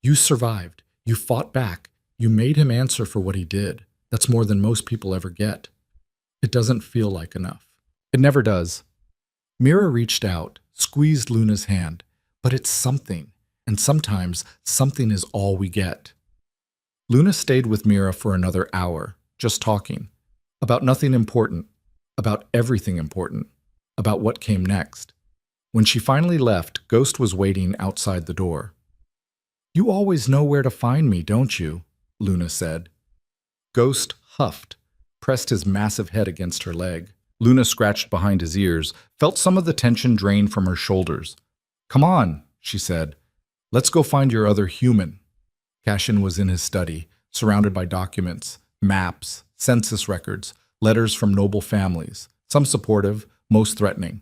You survived. You fought back. You made him answer for what he did. That's more than most people ever get. It doesn't feel like enough. It never does. Mira reached out, squeezed Luna's hand. But it's something, and sometimes something is all we get. Luna stayed with Mira for another hour, just talking. About nothing important. About everything important. About what came next. When she finally left, Ghost was waiting outside the door. You always know where to find me, don't you? Luna said. Ghost huffed, pressed his massive head against her leg. Luna scratched behind his ears, felt some of the tension drain from her shoulders. Come on, she said. Let's go find your other human. Cassian was in his study, surrounded by documents, maps, census records, letters from noble families, some supportive, most threatening.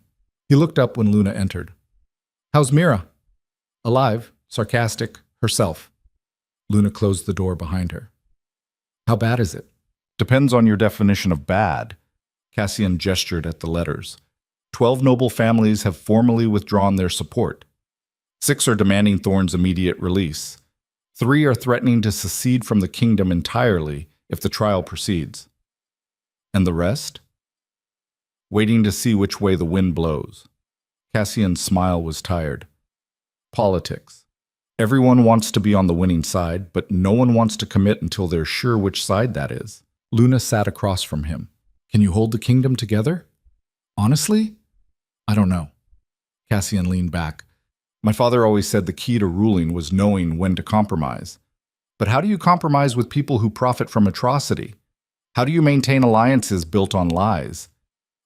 He looked up when Luna entered. How's Mira? Alive, sarcastic, herself. Luna closed the door behind her. How bad is it? Depends on your definition of bad. Cassian gestured at the letters. 12 noble families have formally withdrawn their support. 6 are demanding Thorn's immediate release. 3 are threatening to secede from the kingdom entirely if the trial proceeds. And the rest? Waiting to see which way the wind blows. Cassian's smile was tired. Politics. Everyone wants to be on the winning side, but no one wants to commit until they're sure which side that is. Luna sat across from him. Can you hold the kingdom together? Honestly? I don't know. Cassian leaned back. My father always said the key to ruling was knowing when to compromise. But how do you compromise with people who profit from atrocity? How do you maintain alliances built on lies?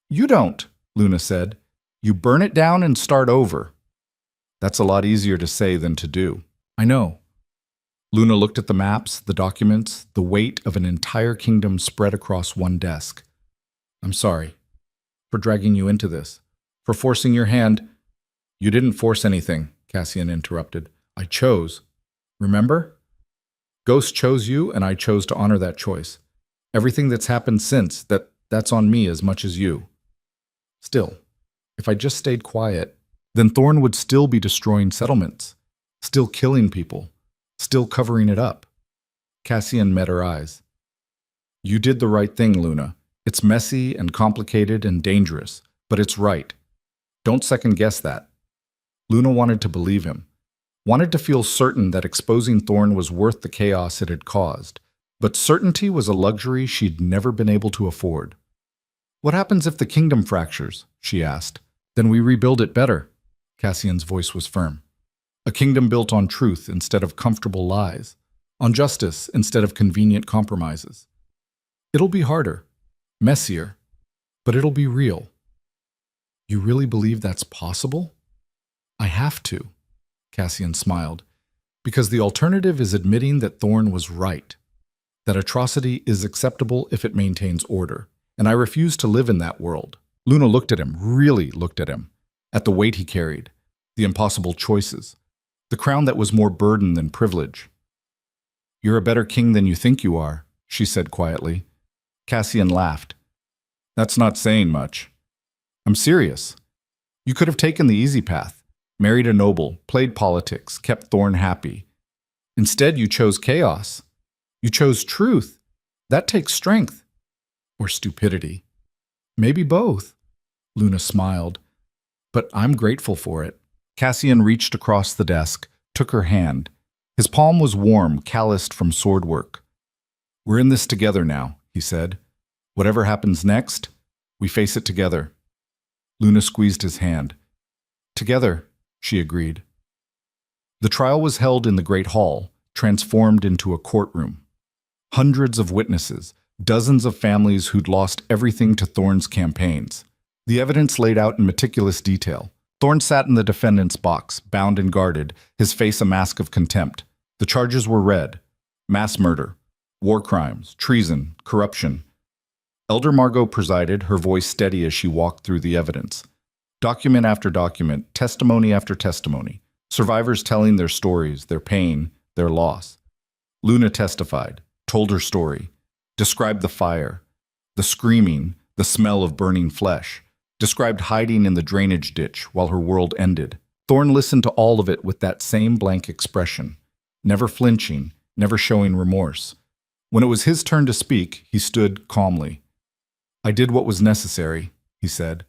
You don't, Luna said. You burn it down and start over. That's a lot easier to say than to do. I know. Luna looked at the maps, the documents, the weight of an entire kingdom spread across one desk. I'm sorry for dragging you into this, for forcing your hand. You didn't force anything, Cassian interrupted. I chose. Remember? Ghost chose you, and I chose to honor that choice. Everything that's happened since, that's on me as much as you. Still, if I just stayed quiet, then Thorn would still be destroying settlements, still killing people, still covering it up. Cassian met her eyes. You did the right thing, Luna. It's messy and complicated and dangerous, but it's right. Don't second-guess that. Luna wanted to believe him, wanted to feel certain that exposing Thorn was worth the chaos it had caused, but certainty was a luxury she'd never been able to afford. What happens if the kingdom fractures? She asked. Then we rebuild it better. Cassian's voice was firm. A kingdom built on truth instead of comfortable lies, on justice instead of convenient compromises. It'll be harder, messier, but it'll be real. You really believe that's possible? I have to, Cassian smiled, Because the alternative is admitting that Thorn was right, that atrocity is acceptable if it maintains order. And I refuse to live in that world. Luna looked at him, really looked at him, at the weight he carried, the impossible choices, the crown that was more burden than privilege. "You're a better king than you think you are," she said quietly. Cassian laughed. "That's not saying much. I'm serious. You could have taken the easy path, married a noble, played politics, kept Thorn happy. Instead, you chose chaos. You chose truth. That takes strength. Or stupidity. Maybe both." Luna smiled. "But I'm grateful for it." Cassian reached across the desk, took her hand. His palm was warm, calloused from sword work. "We're in this together now," he said. "Whatever happens next, we face it together." Luna squeezed his hand. "Together," she agreed. The trial was held in the Great Hall, transformed into a courtroom. Hundreds of witnesses, dozens of families who'd lost everything to Thorn's campaigns. The evidence laid out in meticulous detail. Thorn sat in the defendant's box, bound and guarded, his face a mask of contempt. The charges were read: mass murder, war crimes, treason, corruption. Elder Margot presided, her voice steady as she walked through the evidence. Document after document, testimony after testimony, survivors telling their stories, their pain, their loss. Luna testified, told her story, described the fire, the screaming, the smell of burning flesh, described hiding in the drainage ditch while her world ended. Thorn listened to all of it with that same blank expression, never flinching, never showing remorse. When it was his turn to speak, he stood calmly. "I did what was necessary," he said.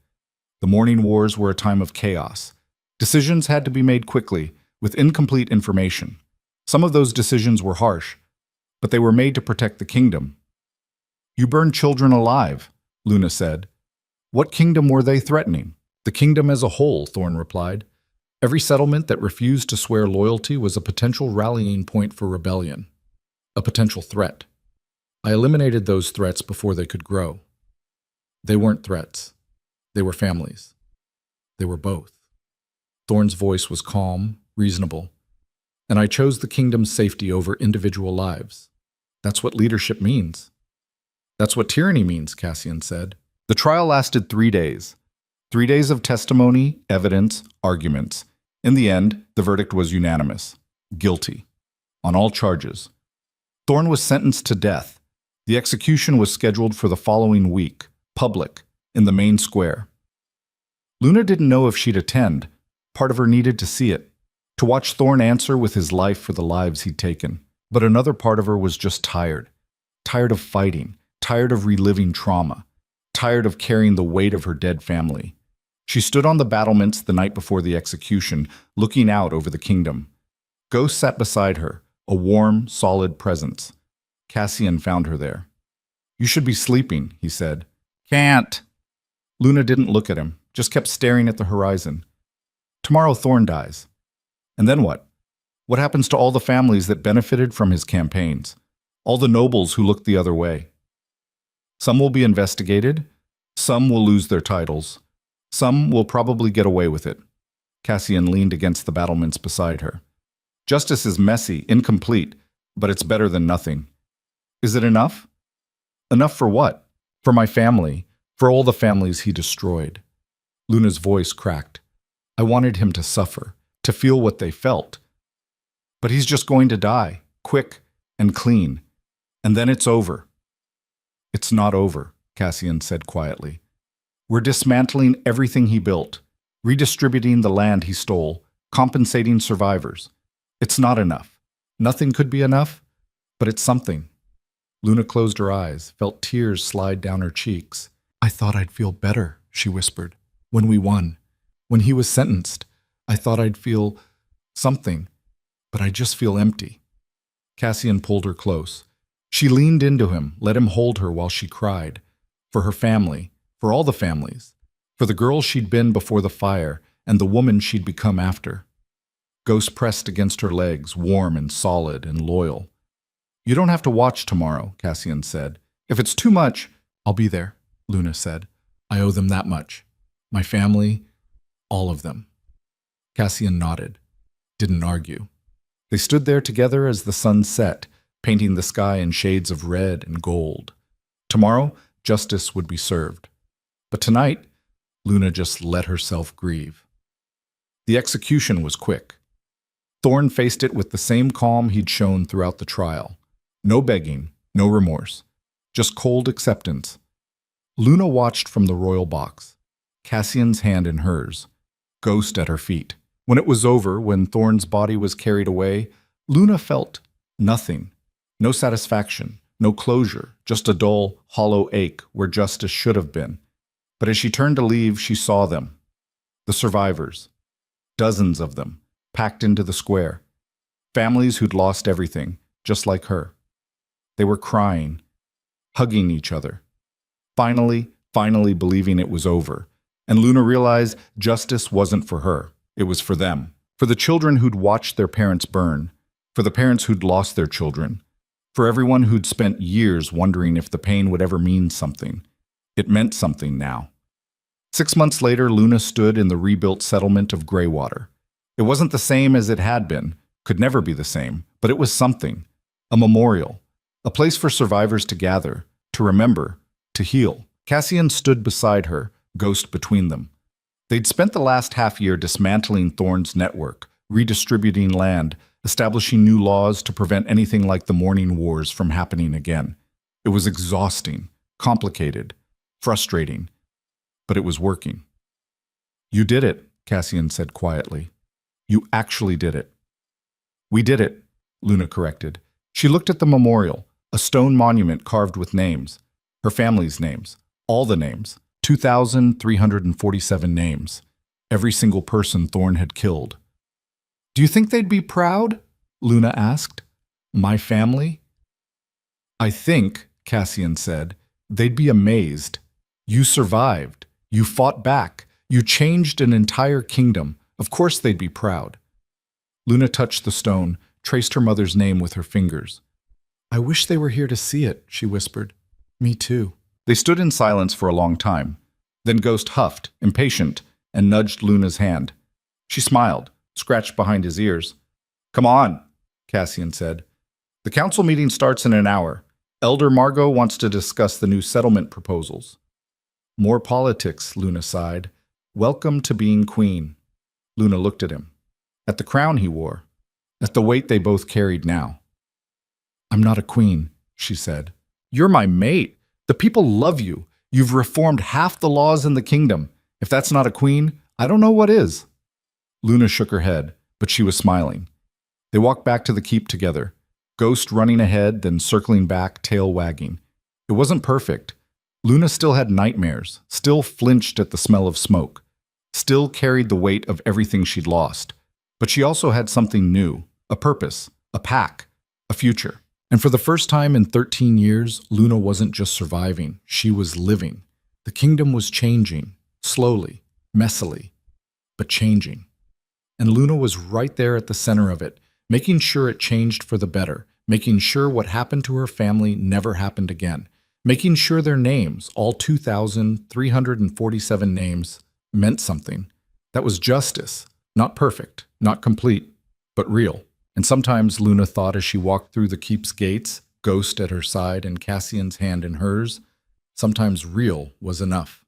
"The morning wars were a time of chaos. Decisions had to be made quickly, with incomplete information. Some of those decisions were harsh, but they were made to protect the kingdom." "You burned children alive," Luna said. "What kingdom were they threatening?" "The kingdom as a whole," Thorn replied. "Every settlement that refused to swear loyalty was a potential rallying point for rebellion, a potential threat. I eliminated those threats before they could grow. They weren't threats. They were families. They were both." Thorn's voice was calm, reasonable. "And I chose the kingdom's safety over individual lives. That's what leadership means." "That's what tyranny means," Cassian said. The trial lasted 3 days. 3 days of testimony, evidence, arguments. In the end, the verdict was unanimous. Guilty. On all charges. Thorn was sentenced to death. The execution was scheduled for the following week, public, in the main square. Luna didn't know if she'd attend. Part of her needed to see it, to watch Thorn answer with his life for the lives he'd taken. But another part of her was just tired. Tired of fighting, tired of reliving trauma, tired of carrying the weight of her dead family. She stood on the battlements the night before the execution, looking out over the kingdom. Ghost sat beside her, a warm, solid presence. Cassian found her there. "You should be sleeping," he said. "Can't." Luna didn't look at him, just kept staring at the horizon. "Tomorrow Thorn dies. And then what? What happens to all the families that benefited from his campaigns? All the nobles who looked the other way? Some will be investigated. Some will lose their titles. Some will probably get away with it." Cassian leaned against the battlements beside her. "Justice is messy, incomplete, but it's better than nothing." "Is it enough?" "Enough for what?" "For my family, for all the families he destroyed." Luna's voice cracked. "I wanted him to suffer, to feel what they felt. But he's just going to die, quick and clean. And then it's over." "It's not over," Cassian said quietly. "We're dismantling everything he built, redistributing the land he stole, compensating survivors. It's not enough. Nothing could be enough, but it's something." Luna closed her eyes, felt tears slide down her cheeks. "I thought I'd feel better," she whispered, "when we won. When he was sentenced, I thought I'd feel something, but I just feel empty." Cassian pulled her close. She leaned into him, let him hold her while she cried. For her family, for all the families, for the girl she'd been before the fire and the woman she'd become after. Ghost pressed against her legs, warm and solid and loyal. "You don't have to watch tomorrow," Cassian said. "If it's too much, I'll be there," Luna said. "I owe them that much. My family, all of them." Cassian nodded, didn't argue. They stood there together as the sun set, painting the sky in shades of red and gold. Tomorrow, justice would be served. But tonight, Luna just let herself grieve. The execution was quick. Thorne faced it with the same calm he'd shown throughout the trial. No begging, no remorse, just cold acceptance. Luna watched from the royal box, Cassian's hand in hers, Ghost at her feet. When it was over, when Thorne's body was carried away, Luna felt nothing. No satisfaction, no closure, just a dull, hollow ache where justice should have been. But as she turned to leave, she saw them. The survivors. Dozens of them, packed into the square. Families who'd lost everything, just like her. They were crying, hugging each other. Finally believing it was over. And Luna realized justice wasn't for her. It was for them. For the children who'd watched their parents burn. For the parents who'd lost their children. For everyone who'd spent years wondering if the pain would ever mean something. It meant something now. 6 months later, Luna stood in the rebuilt settlement of Greywater. It wasn't the same as it had been, could never be the same, but it was something. A memorial. A place for survivors to gather, to remember, to heal. Cassian stood beside her, Ghost between them. They'd spent the last half-year dismantling Thorne's network, redistributing land, establishing new laws to prevent anything like the Morning Wars from happening again. It was exhausting, complicated, frustrating, but it was working. "You did it," Cassian said quietly. "You actually did it." "We did it," Luna corrected. She looked at the memorial, a stone monument carved with names, her family's names, all the names, 2,347 names, every single person Thorne had killed. "Do you think they'd be proud?" Luna asked. "My family?" "I think," Cassian said, "they'd be amazed. You survived. You fought back. You changed an entire kingdom. Of course they'd be proud." Luna touched the stone, traced her mother's name with her fingers. "I wish they were here to see it," she whispered. "Me too." They stood in silence for a long time. Then Ghost huffed, impatient, and nudged Luna's hand. She smiled, scratched behind his ears. "Come on," Cassian said. "The council meeting starts in an hour. Elder Margot wants to discuss the new settlement proposals." "More politics," Luna sighed. "Welcome to being queen." Luna looked at him. At the crown he wore. At the weight they both carried now. "I'm not a queen," she said. "You're my mate. The people love you. You've reformed half the laws in the kingdom. If that's not a queen, I don't know what is." Luna shook her head, but she was smiling. They walked back to the keep together, Ghost running ahead, then circling back, tail wagging. It wasn't perfect. Luna still had nightmares, still flinched at the smell of smoke, still carried the weight of everything she'd lost. But she also had something new, a purpose, a pack, a future. And for the first time in 13 years, Luna wasn't just surviving, she was living. The kingdom was changing, slowly, messily, but changing. And Luna was right there at the center of it, making sure it changed for the better, making sure what happened to her family never happened again, making sure their names, all 2,347 names, meant something. That was justice, not perfect, not complete, but real. And sometimes Luna thought as she walked through the keep's gates, Ghost at her side and Cassian's hand in hers, sometimes real was enough.